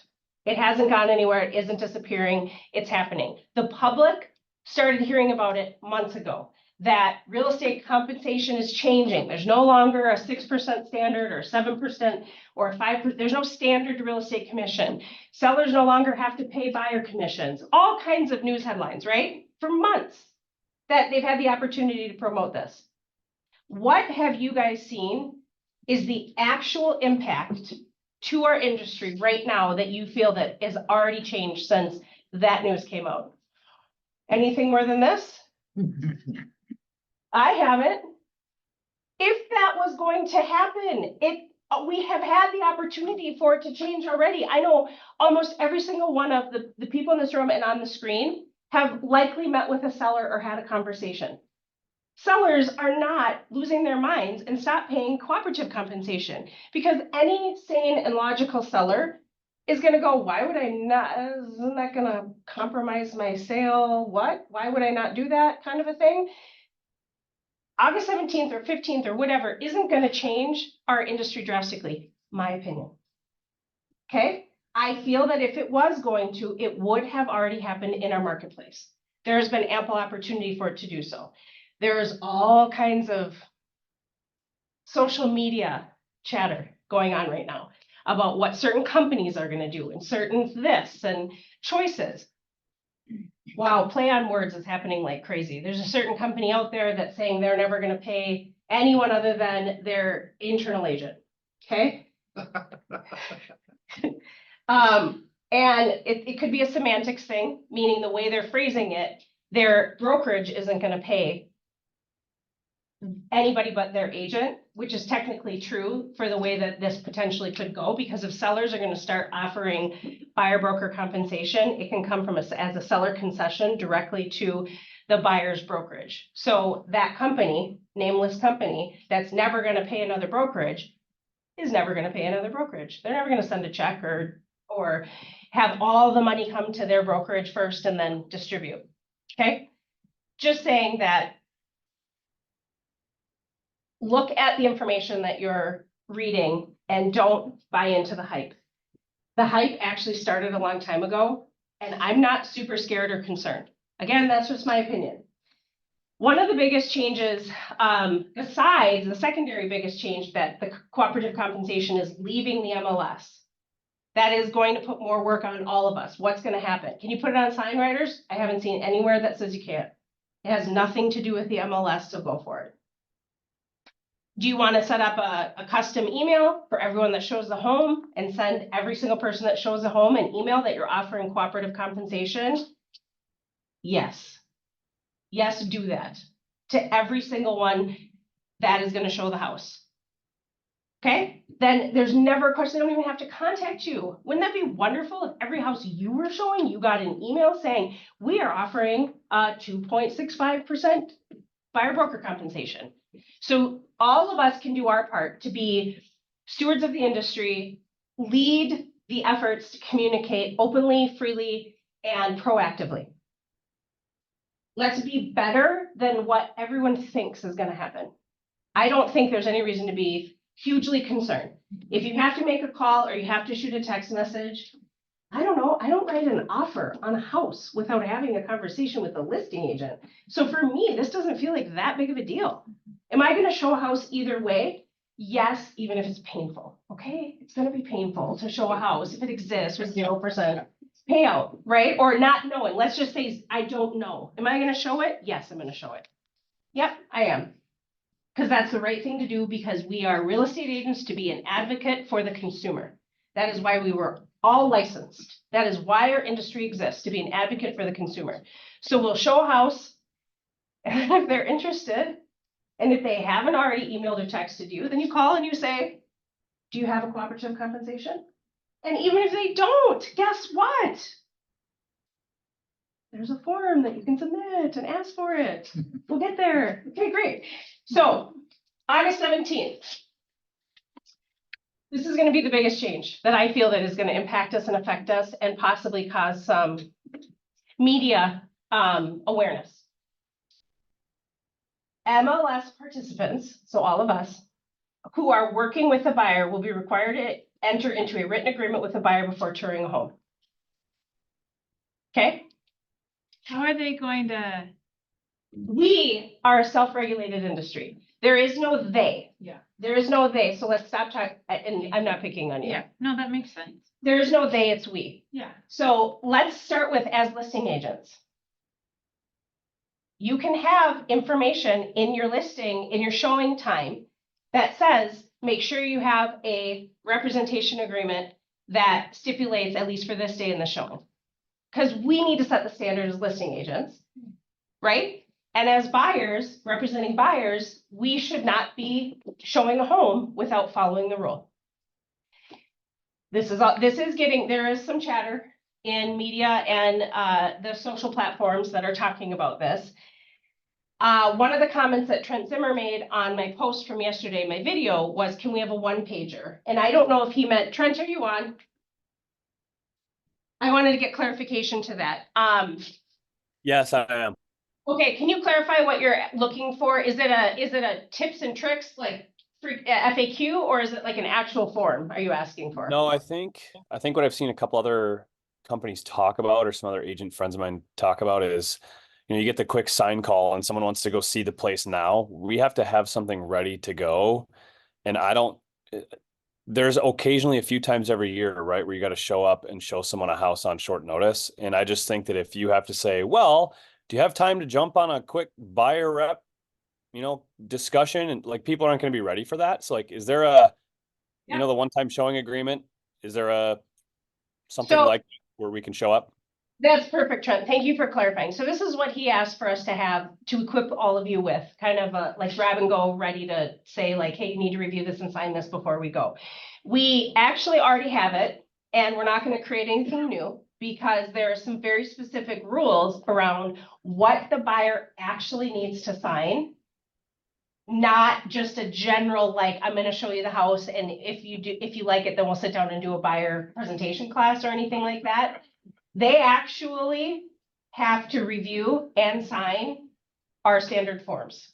It hasn't gone anywhere. It isn't disappearing. It's happening. The public started hearing about it months ago. That real estate compensation is changing. There's no longer a 6% standard or 7% or 5%. There's no standard real estate commission. Sellers no longer have to pay buyer commissions. All kinds of news headlines, right? For months that they've had the opportunity to promote this. What have you guys seen is the actual impact to our industry right now that you feel that has already changed since that news came out? Anything more than this? I haven't. If that was going to happen, we have had the opportunity for it to change already. I know almost every single one of the people in this room and on the screen have likely met with a seller or had a conversation. Sellers are not losing their minds and stop paying cooperative compensation because any sane and logical seller is going to go, why would I not? Isn't that going to compromise my sale? What? Why would I not do that kind of a thing? August 17th or 15th or whatever isn't going to change our industry drastically, my opinion. Okay? I feel that if it was going to, it would have already happened in our marketplace. There has been ample opportunity for it to do so. There's all kinds of social media chatter going on right now about what certain companies are going to do and certain this and choices. Wow, play on words is happening like crazy. There's a certain company out there that's saying they're never going to pay anyone other than their internal agent. Okay. And it could be a semantics thing, meaning the way they're phrasing it, their brokerage isn't going to pay anybody but their agent, which is technically true for the way that this potentially could go, because if sellers are going to start offering buyer broker compensation, it can come from as a seller concession directly to the buyer's brokerage. So that company, nameless company, that's never going to pay another brokerage is never going to pay another brokerage. They're never going to send a check or have all the money come to their brokerage first and then distribute. Okay. Just saying that look at the information that you're reading and don't buy into the hype. The hype actually started a long time ago, and I'm not super scared or concerned. Again, that's just my opinion. One of the biggest changes, besides the secondary biggest change, that the cooperative compensation is leaving the MLS. That is going to put more work on all of us. What's going to happen? Can you put it on sign writers? I haven't seen anywhere that says you can't. It has nothing to do with the MLS, so go for it. Do you want to set up a custom email for everyone that shows the home and send every single person that shows the home an email that you're offering cooperative compensation? Yes. Yes, do that to every single one that is going to show the house. Okay, then there's never a question. They don't even have to contact you. Wouldn't that be wonderful if every house you were showing, you got an email saying, we are offering 2.65% buyer broker compensation. So all of us can do our part to be stewards of the industry, lead the efforts to communicate openly, freely, and proactively. Let's be better than what everyone thinks is going to happen. I don't think there's any reason to be hugely concerned. If you have to make a call or you have to shoot a text message, I don't know, I don't write an offer on a house without having a conversation with the listing agent. So for me, this doesn't feel like that big of a deal. Am I going to show a house either way? Yes, even if it's painful. Okay, it's going to be painful to show a house if it exists with 0%. payout, right? Or not knowing, let's just say, I don't know. Am I gonna show it? Yes, I'm gonna show it. Yep, I am. Because that's the right thing to do, because we are real estate agents to be an advocate for the consumer. That is why we were all licensed. That is why our industry exists, to be an advocate for the consumer. So we'll show a house, and if they're interested, and if they haven't already emailed or texted you, then you call and you say, do you have a cooperative compensation? And even if they don't, guess what? There's a form that you can submit and ask for it. We'll get there. Okay, great. So August 17th. This is going to be the biggest change that I feel that is going to impact us and affect us and possibly cause some media awareness. MLS participants, so all of us, who are working with the buyer will be required to enter into a written agreement with the buyer before touring a home. Okay? How are they going to? We are a self-regulated industry. There is no they. Yeah. There is no they. So let's stop talking. And I'm not picking on you. Yeah, no, that makes sense. There is no they, it's we. Yeah. So let's start with as listing agents. You can have information in your listing, in your showing time, that says, make sure you have a representation agreement that stipulates, at least for this day in the showing. Because we need to set the standard as listing agents, right? And as buyers, representing buyers, we should not be showing a home without following the rule. This is getting, there is some chatter in media and the social platforms that are talking about this. One of the comments that Trent Zimmer made on my post from yesterday, my video, was, can we have a one-pager? And I don't know if he meant, Trent, are you on? I wanted to get clarification to that. Yes, I am. Okay, can you clarify what you're looking for? Is it a tips and tricks like FAQ, or is it like an actual form? Are you asking for? No, I think what I've seen a couple other companies talk about, or some other agent friends of mine talk about, is, you get the quick sign call and someone wants to go see the place now. We have to have something ready to go. And there's occasionally a few times every year, right, where you got to show up and show someone a house on short notice. And I just think that if you have to say, well, do you have time to jump on a quick buyer rep, discussion? And like, people aren't going to be ready for that. So like, is there the one-time showing agreement? Is there something like where we can show up? That's perfect, Trent. Thank you for clarifying. So this is what he asked for us to have to equip all of you with, kind of like grab and go, ready to say like, hey, you need to review this and sign this before we go. We actually already have it, and we're not going to create anything new, because there are some very specific rules around what the buyer actually needs to sign. Not just a general, like, I'm going to show you the house, and if you like it, then we'll sit down and do a buyer presentation class or anything like that. They actually have to review and sign our standard forms.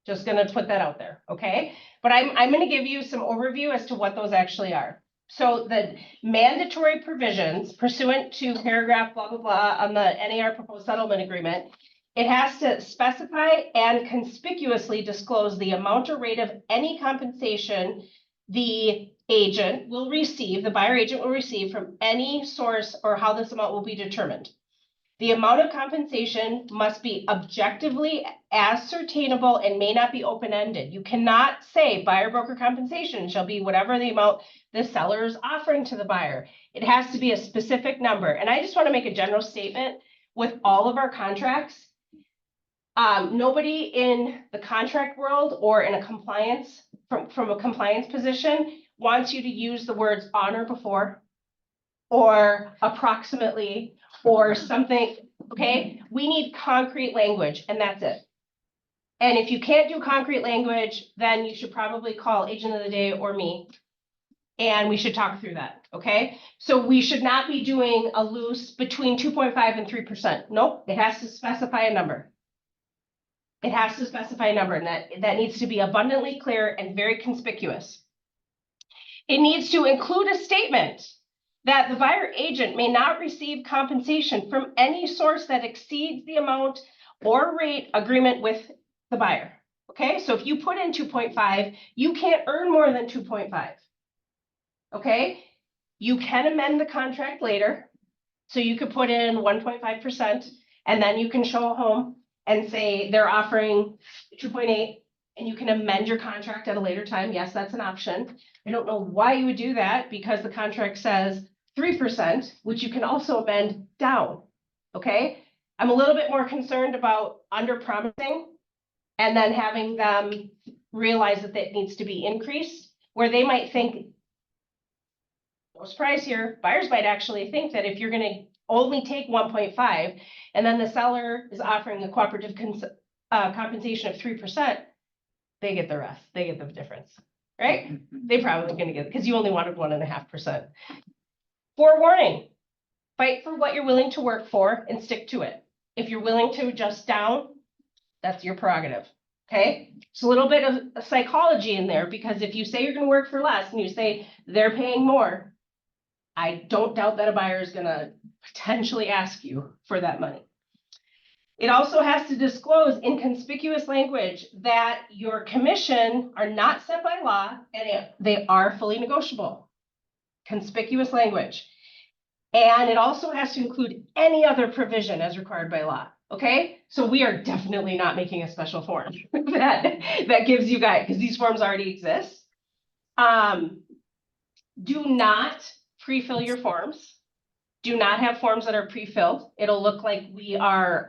Just gonna put that out there, okay? But I'm gonna give you some overview as to what those actually are. So the mandatory provisions pursuant to paragraph blah, blah, blah on the NAR proposed settlement agreement, it has to specify and conspicuously disclose the amount or rate of any compensation the agent will receive, the buyer agent will receive from any source, or how this amount will be determined. The amount of compensation must be objectively ascertainable and may not be open-ended. You cannot say buyer broker compensation shall be whatever the amount the seller is offering to the buyer. It has to be a specific number. And I just want to make a general statement with all of our contracts. Nobody in the contract world or in a compliance, from a compliance position, wants you to use the words on or before, or approximately, or something, okay? We need concrete language, and that's it. And if you can't do concrete language, then you should probably call Agent of the Day or me, and we should talk through that, okay? So we should not be doing a loose between 2.5 and 3%. Nope, it has to specify a number. It has to specify a number, and that needs to be abundantly clear and very conspicuous. It needs to include a statement that the buyer agent may not receive compensation from any source that exceeds the amount or rate agreement with the buyer. Okay, so if you put in 2.5, you can't earn more than 2.5. Okay, you can amend the contract later. So you could put in 1.5% and then you can show a home and say they're offering 2.8 and you can amend your contract at a later time. Yes, that's an option. I don't know why you would do that because the contract says 3%, which you can also amend down. Okay? I'm a little bit more concerned about under promising and then having them realize that that needs to be increased, where they might think, no surprise here, buyers might actually think that if you're gonna only take 1.5 and then the seller is offering a cooperative compensation of 3%, they get the rest, they get the difference, right? They probably gonna get, because you only wanted 1.5%. Forewarning, fight for what you're willing to work for and stick to it. If you're willing to adjust down, that's your prerogative, okay? It's a little bit of psychology in there because if you say you're gonna work for less and you say they're paying more, I don't doubt that a buyer is gonna potentially ask you for that money. It also has to disclose in conspicuous language that your commission are not set by law and they are fully negotiable. Conspicuous language. And it also has to include any other provision as required by law. Okay, so we are definitely not making a special form that gives you guys, because these forms already exist. Do not pre-fill your forms. Do not have forms that are pre-filled. It'll look like we are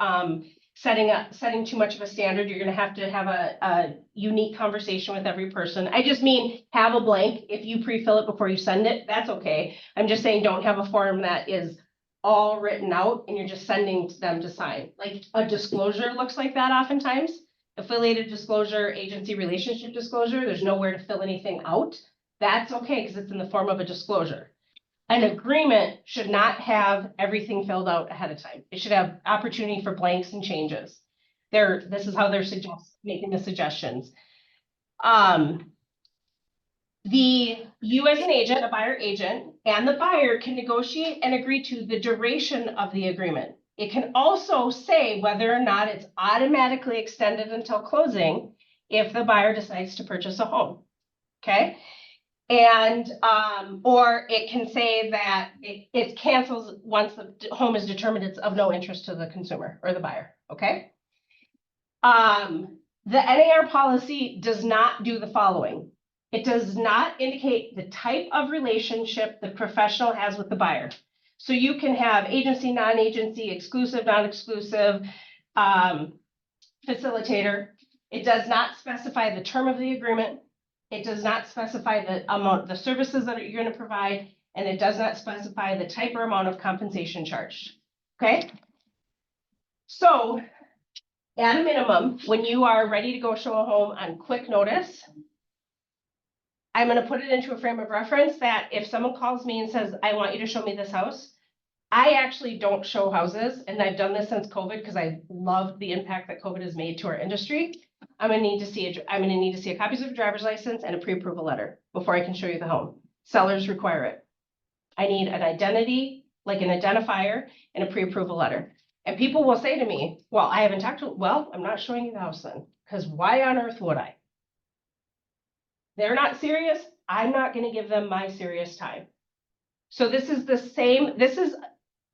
setting too much of a standard. You're gonna have a unique conversation with every person. I just mean have a blank. If you pre-fill it before you send it, that's okay. I'm just saying don't have a form that is all written out and you're just sending them to sign. Like a disclosure looks like that oftentimes. Affiliated disclosure, agency relationship disclosure, there's nowhere to fill anything out. That's okay because it's in the form of a disclosure. An agreement should not have everything filled out ahead of time. It should have opportunity for blanks and changes. This is how they're making the suggestions. You as an agent, a buyer agent, and the buyer can negotiate and agree to the duration of the agreement. It can also say whether or not it's automatically extended until closing if the buyer decides to purchase a home. Okay? And, or it can say that it cancels once the home is determined it's of no interest to the consumer or the buyer. Okay? The NAR policy does not do the following. It does not indicate the type of relationship the professional has with the buyer. So you can have agency, non-agency, exclusive, non-exclusive, facilitator. It does not specify the term of the agreement. It does not specify the amount, the services that you're going to provide, and it does not specify the type or amount of compensation charged. Okay? So at a minimum, when you are ready to go show a home on quick notice, I'm going to put it into a frame of reference that if someone calls me and says, I want you to show me this house, I actually don't show houses. And I've done this since COVID because I love the impact that COVID has made to our industry. I'm going to need to see a copy of a driver's license and a pre-approval letter before I can show you the home. Sellers require it. I need an identity, like an identifier, and a pre-approval letter. And people will say to me, well, I haven't talked to, well, I'm not showing you the house then, because why on earth would I? They're not serious. I'm not going to give them my serious time. So this is this is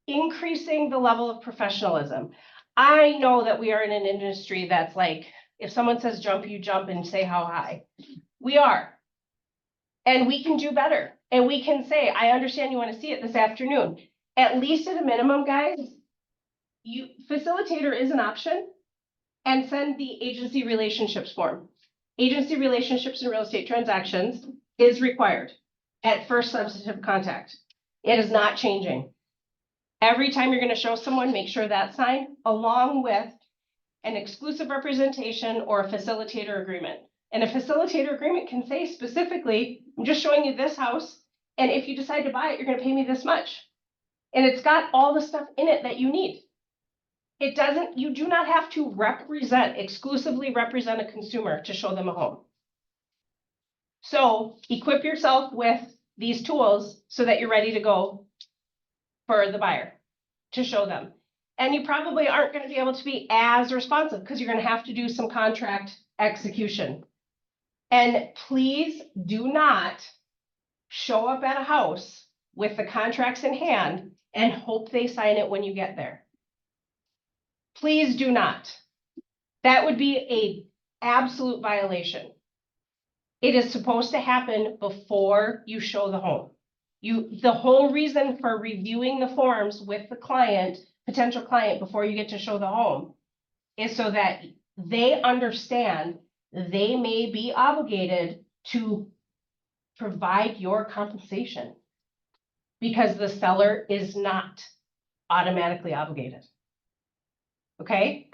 increasing the level of professionalism. I know that we are in an industry that's like, if someone says jump, you jump and say how high. We are. And we can do better. And we can say, I understand you want to see it this afternoon. At least at a minimum, guys, facilitator is an option, and send the agency relationships form. Agency relationships in real estate transactions is required at first substantive contact. It is not changing. Every time you're going to show someone, make sure that's signed along with an exclusive representation or a facilitator agreement. And a facilitator agreement can say specifically, I'm just showing you this house, and if you decide to buy it, you're going to pay me this much. And it's got all the stuff in it that you need. It doesn't, you do not have to exclusively represent a consumer to show them a home. So equip yourself with these tools so that you're ready to go for the buyer to show them. And you probably aren't going to be able to be as responsive because you're going to have to do some contract execution. And please do not show up at a house with the contracts in hand and hope they sign it when you get there. Please do not. That would be a absolute violation. It is supposed to happen before you show the home. The whole reason for reviewing the forms with the client, potential client, before you get to show the home is so that they understand they may be obligated to provide your compensation because the seller is not automatically obligated. Okay?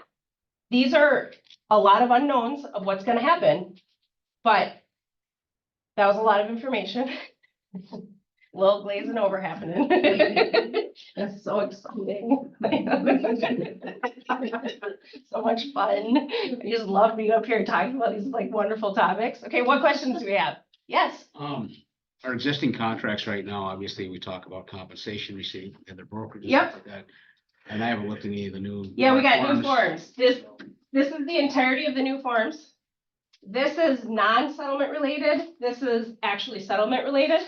These are a lot of unknowns of what's going to happen, but that was a lot of information. Little glazing over happening. That's so exciting. So much fun. I just love being up here talking about these like wonderful topics. Okay, what questions do we have? Yes. Our existing contracts right now, obviously, we talk about compensation received and the brokerage. and Yep. stuff like that. And I haven't looked at any of the new. Yeah, we got new forms. This is the entirety of the new forms. This is non-settlement related. This is actually settlement related.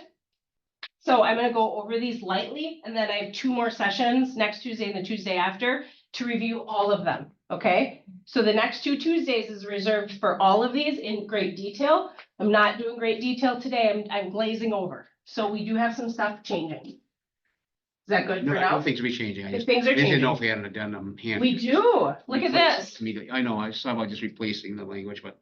So I'm gonna go over these lightly, and then I have 2 more sessions next Tuesday and the Tuesday after to review all of them, okay? So the next 2 Tuesdays is reserved for all of these in great detail. I'm not doing great detail today. I'm glazing over. So we do have some stuff changing. Is that good for No, now? things will be changing. I just Things are didn't know changing. if we had an addendum handy. We do. Look at this. Immediately. I know, I saw about just replacing the language, but.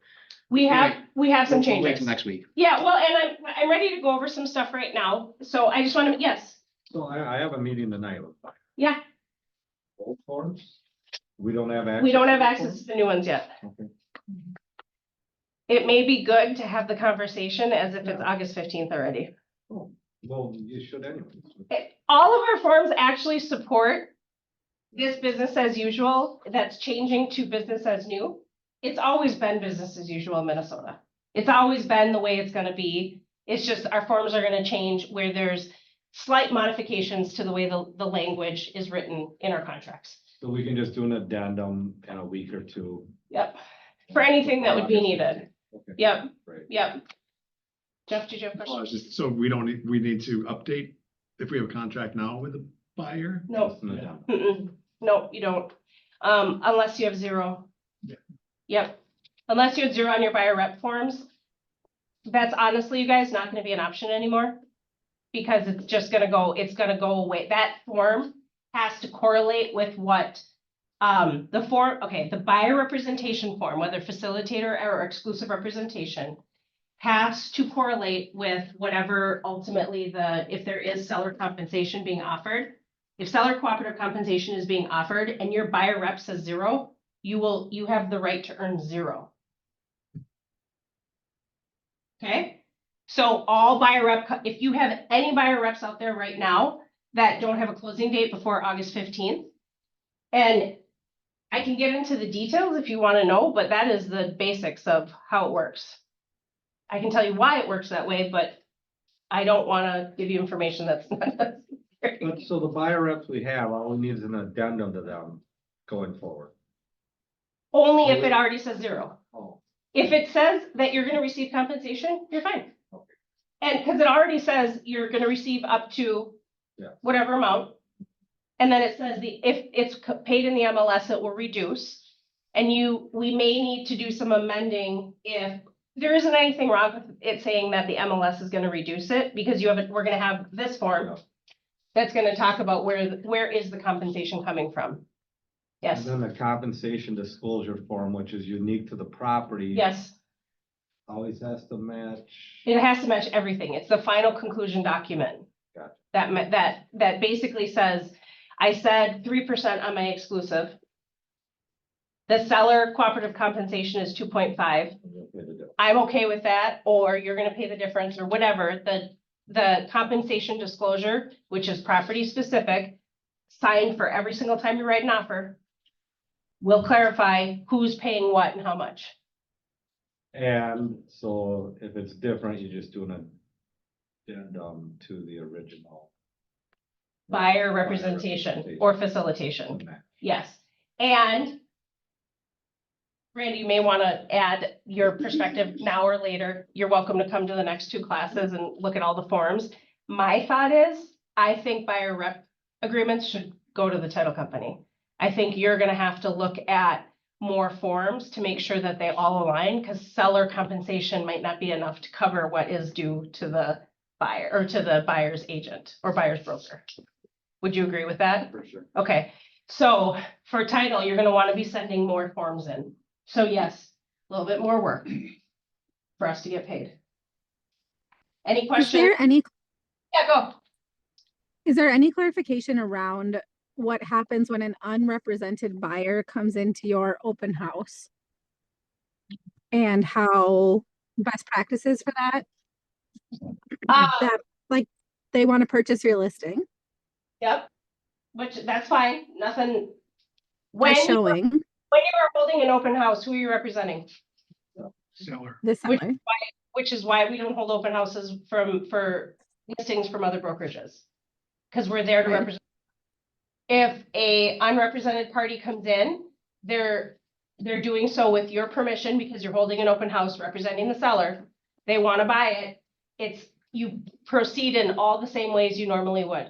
We have some We'll wait changes. till next week. Yeah, well, and I'm ready to go over some stuff right now. So I just want to, yes, So I have a meeting tonight with yeah, both forms. We don't have access. we don't have to the access forms? to the new ones yet. Okay. It may be good to have the conversation as if it's August 15th already. Oh, well, you should anyway. All of our forms actually support this business as usual that's changing to business as new. It's always been business as usual in Minnesota. It's always been the way it's gonna be. It's just our forms are gonna change where there's slight modifications to the way the language is written in our contracts. So we can just do an addendum in a week or 2. Yep, for anything that would be needed. Okay. Yep, Great. yep. Jeff, did you have a Well, question? it's just, so we need to update if we have a contract now with the buyer? No. Just an addendum. Mm-mm. No, you don't. Unless you have 0. Yeah. Yep. Unless you have 0 on your buyer rep forms. That's honestly, you guys, not gonna be an option anymore. Because it's just gonna go, it's gonna go away. That form has to correlate with what, the buyer representation form, whether facilitator or exclusive representation, has to correlate with whatever ultimately if there is seller compensation being offered. If seller cooperative compensation is being offered and your buyer rep says 0, you have the right to earn 0. Okay, so all buyer rep, if you have any buyer reps out there right now that don't have a closing date before August 15th, and I can get into the details if you want to know, but that is the basics of how it works. I can tell you why it works that way, but I don't want to give you information that's not necessary. But so the buyer reps we have, all we need is an addendum to them going forward. Only if it already says 0. Oh. If it says that you're gonna receive compensation, you're fine. And because it already says you're gonna receive up to Yeah. whatever amount. And then it says if it's paid in the MLS, it will reduce. And we may need to do some amending if there isn't anything wrong with it saying that the MLS is gonna reduce it, because we're gonna have this form that's gonna talk about where is the compensation coming from. Yes, And then the compensation disclosure form, which is unique to the property. yes. Always has to match. It has to match everything. It's the final conclusion document. Gotcha. That basically says, I said 3% on my exclusive. The seller cooperative compensation is 2.5. I'm okay with that, or you're gonna pay the difference or whatever. The compensation disclosure, which is property specific, signed for every single time you write an offer, will clarify who's paying what and how much. And so if it's different, you just do an addendum to the original. Buyer representation or facilitation. Yes, and Randy, you may want to add your perspective now or later. You're welcome to come to the next 2 classes and look at all the forms. My thought is, I think buyer rep agreements should go to the title company. I think you're gonna have to look at more forms to make sure that they all align, because seller compensation might not be enough to cover what is due to the buyer or to the buyer's agent or buyer's broker. Would you agree with that? For sure. Okay, so for title, you're gonna wanna be sending more forms in. So yes, a little bit more work for us to get paid. Any Is questions? there any, Yeah, go. is there any clarification around what happens when an unrepresented buyer comes into your open house? And how best practices for that? That, like, they want to purchase your listing. Yep, which, that's fine, nothing. By When you are showing holding an open house, who are you representing? Seller. the Which seller. is why, which is why we don't hold open houses for listings from other brokerages. Because we're there to Right. represent. If a unrepresented party comes in, they're doing so with your permission because you're holding an open house representing the seller. They want to buy it. You proceed in all the same ways you normally would.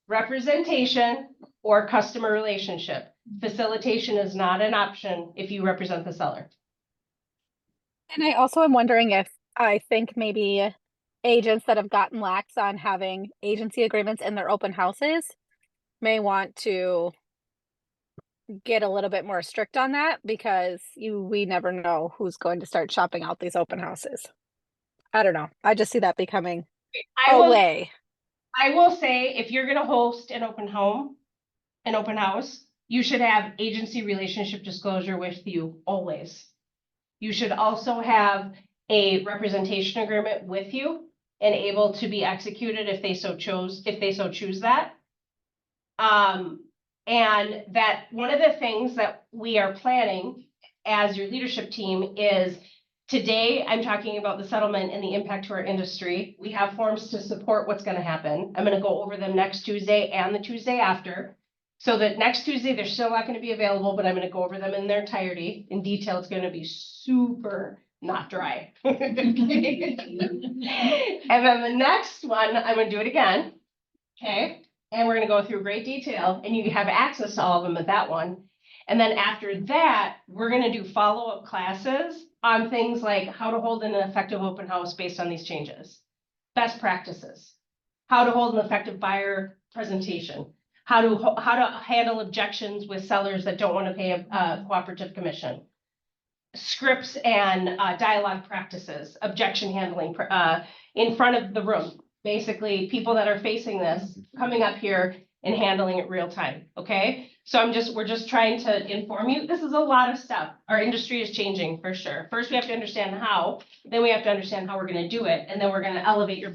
Representation or customer relationship. Facilitation is not an option if you represent the seller. And I also am wondering if I think maybe agents that have gotten lax on having agency agreements in their open houses may want to get a little bit more strict on that, because we never know who's going to start shopping out these open houses. I don't know. I just see that becoming I a will- way. I will say, if you're gonna host an open house, you should have agency relationship disclosure with you always. You should also have a representation agreement with you and able to be executed if they so choose that. And that one of the things that we are planning as your leadership team is, today, I'm talking about the settlement and the impact to our industry. We have forms to support what's gonna happen. I'm gonna go over them next Tuesday and the Tuesday after. So that next Tuesday, they're still not gonna be available, but I'm gonna go over them in their entirety. In detail, it's gonna be super not dry. And then the next one, I'm gonna do it again, okay? And we're gonna go through great detail, and you have access to all of them at that one. And then after that, we're gonna do follow-up classes on things like how to hold an effective open house based on these changes. Best practices, how to hold an effective buyer presentation, how to handle objections with sellers that don't want to pay a cooperative commission. Scripts and dialogue practices, objection handling in front of the room. Basically, people that are facing this, coming up here and handling it real time, okay? So we're just trying to inform you. This is a lot of stuff. Our industry is changing for sure. First, we have to understand how, then we have to understand how we're gonna do it, and then we're gonna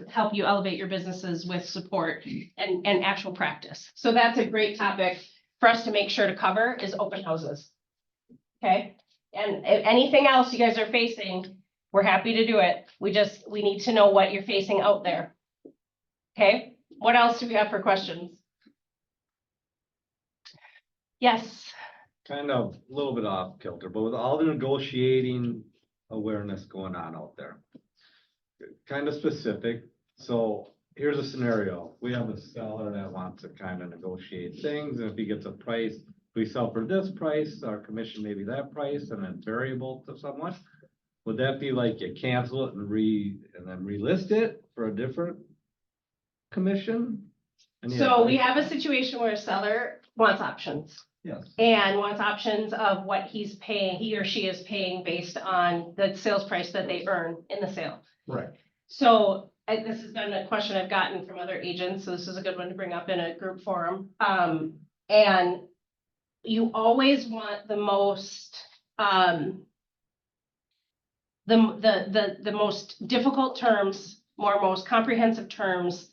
help you elevate your businesses with support and actual practice. So that's a great topic for us to make sure to cover is open houses. Okay, and if anything else you guys are facing, we're happy to do it. We need to know what you're facing out there. Okay, what else do we have for questions? Yes. Kind of a little bit off kilter, but with all the negotiating awareness going on out there. Kind of specific, so here's a scenario, we have a seller that wants to kind of negotiate things, and if he gets a price, we sell for this price, our commission may be that price, and then variable to someone. Would that be like you cancel it and then relist it for a different commission? So we have a situation where a seller wants options. Yes. And wants options of what he's paying, he or she is paying based on the sales price that they earn in the sale. Right. So this has been a question I've gotten from other agents, so this is a good one to bring up in a group forum. And you always want the most, the most difficult terms, most comprehensive terms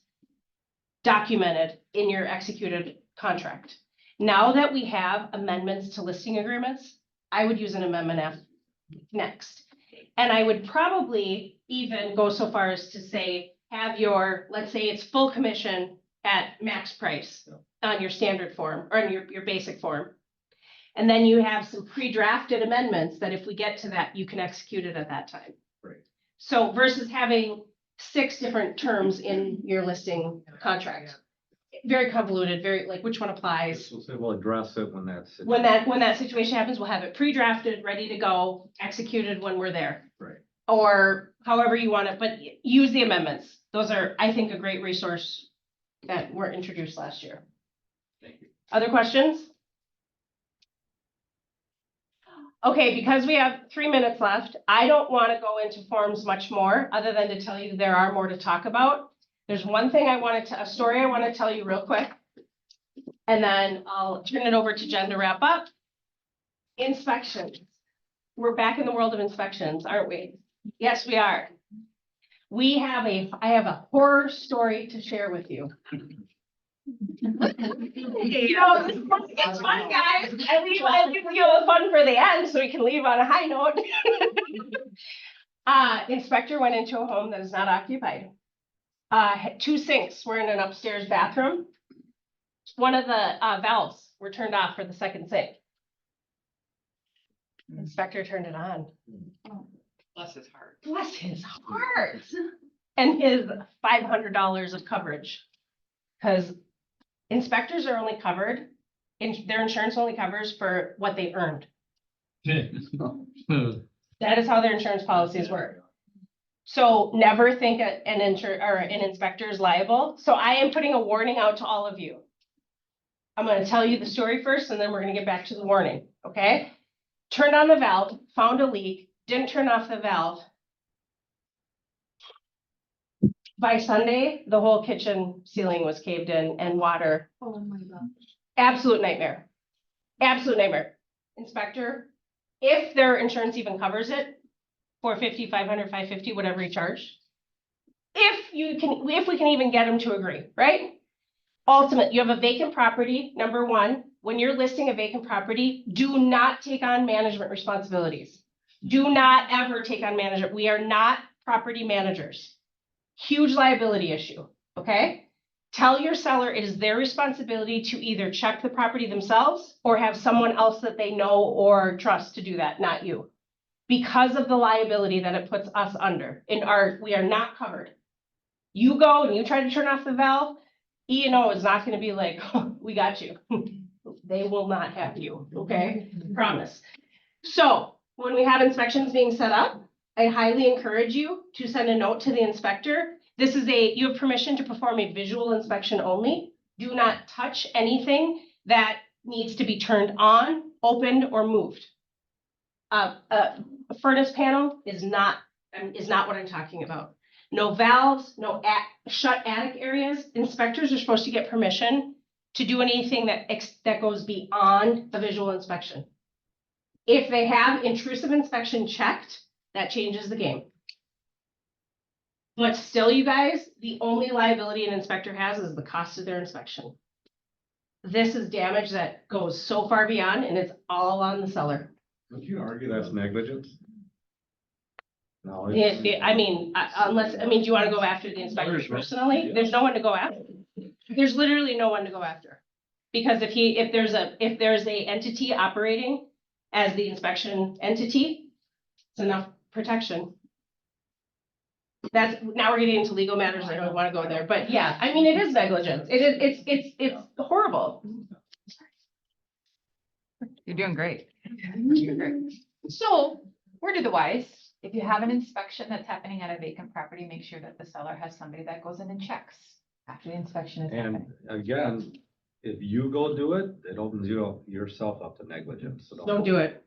documented in your executed contract. Now that we have amendments to listing agreements, I would use an amendment F next. And I would probably even go so far as to say, have let's say it's full commission at max price on your standard form or on your basic form. And then you have some pre-drafted amendments that if we get to that, you can execute it at that time. Right. So versus having 6 different terms in your listing contract. very convoluted, very like which one applies. So we'll address it when that's. When that situation happens, we'll have it pre-drafted, ready to go, executed when we're there. Right. Or however you want it, but use the amendments. Those are, I think, a great resource that were introduced last year. Thank you. Other questions? Okay, because we have 3 minutes left, I don't want to go into forms much more, other than to tell you there are more to talk about. There's one thing a story I want to tell you real quick. And then I'll turn it over to Jen to wrap up. Inspections. We're back in the world of inspections, aren't we? Yes, we are. I have a horror story to share with you. You know, it's fun, guys. I leave you the fun for the end so we can leave on a high note. Inspector went into a home that is not occupied. 2 sinks were in an upstairs bathroom. One of the valves were turned off for the second sink. Inspector turned it on. Bless his heart. Bless his heart. And his $500 of coverage. Because inspectors are only covered, their insurance only covers for what they earned. That is how their insurance policies work. So never think an inspector is liable. So I am putting a warning out to all of you. I'm going to tell you the story first, and then we're going to get back to the warning, okay? Turned on the valve, found a leak, didn't turn off the valve. By Sunday, the whole kitchen ceiling was caved in and water. Oh my gosh. Absolute nightmare. Absolute nightmare. Inspector, if their insurance even covers it, $450, $500, $550, whatever you charge. If we can even get them to agree, right? Ultimate, you have a vacant property. Number one, when you're listing a vacant property, do not take on management responsibilities. Do not ever take on management. We are not property managers. Huge liability issue, okay? Tell your seller it is their responsibility to either check the property themselves or have someone else that they know or trust to do that, not you. Because of the liability that it puts us under. We are not covered. You go and you try to turn off the valve, E&O is not going to be like, oh, we got you. They will not have you, okay? Promise. So when we have inspections being set up, I highly encourage you to send a note to the inspector. You have permission to perform a visual inspection only. Do not touch anything that needs to be turned on, opened, or moved. A furnace panel is not what I'm talking about. No valves, no shut attic areas. Inspectors are supposed to get permission to do anything that goes beyond a visual inspection. If they have intrusive inspection checked, that changes the game. But still, you guys, the only liability an inspector has is the cost of their inspection. This is damage that goes so far beyond, and it's all on the seller. Would you argue that's negligence? No. Do you want to go after the inspectors personally? There's no one to go after. There's literally no one to go after. Because if there's a entity operating as the inspection entity, it's enough protection. Now we're getting into legal matters. I don't want to go there, but yeah, I mean, it is negligence. It's horrible. You're doing great. You're great. So, word to the wise, if you have an inspection that's happening at a vacant property, make sure that the seller has somebody that goes in and checks after the inspection is happening. And again, if you go do it, it opens yourself up to negligence. So Don't do it.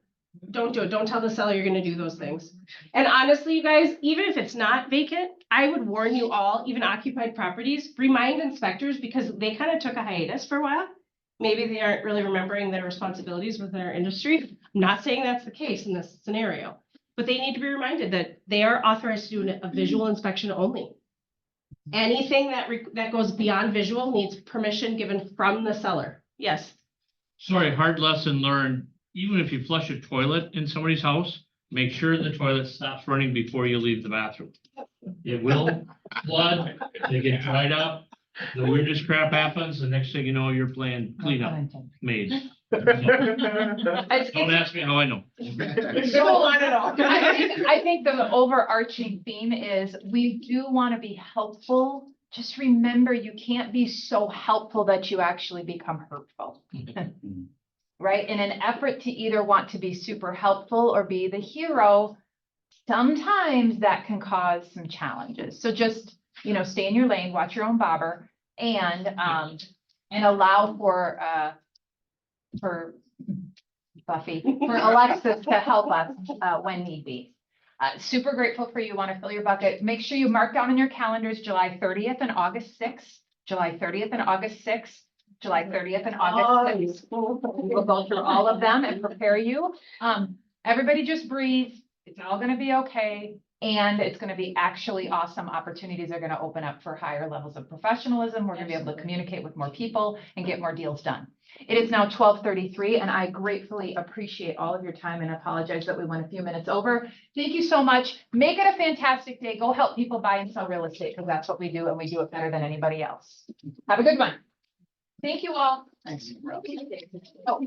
Don't do it. Don't tell the seller you're gonna do those things. And honestly, you guys, even if it's not vacant, I would warn you all, even occupied properties, remind inspectors because they kind of took a hiatus for a while. Maybe they aren't really remembering their responsibilities within our industry. I'm not saying that's the case in this scenario, but they need to be reminded that they are authorized to do a visual inspection only. Anything that goes beyond visual needs permission given from the seller. Yes. Sorry, hard lesson learned. Even if you flush a toilet in somebody's house, make sure the toilet stops running before you leave the bathroom. It will flood, they get dried up, the weirdest crap happens, the next thing you know, you're playing cleanup maids. Don't ask me how I know. I think the overarching theme is we do want to be helpful just remember you can't be so helpful that you actually become hurtful. Right? In an effort to either want to be super helpful or be the hero, sometimes that can cause some challenges. So just, stay in your lane, watch your own bobber, and allow for Buffy, for Alexis to help us when need be. Super grateful for you. Want to fill your bucket. Make sure you mark down on your calendars July 30th and August 6th. July 30th and August 6th. July 30th and August 6th. We'll go through all of them and prepare you. Everybody just breathe. It's all going to be okay. And it's going to be actually awesome. Opportunities are going to open up for higher levels of professionalism. We're going to be able to communicate with more people and get more deals done. It is now 12:33, and I gratefully appreciate all of your time and apologize that we went a few minutes over. Thank you so much. Make it a fantastic day. Go help people buy and sell real estate, because that's what we do, and we do it better than anybody else. Have a good one. Thank you all. Thanks. Oh.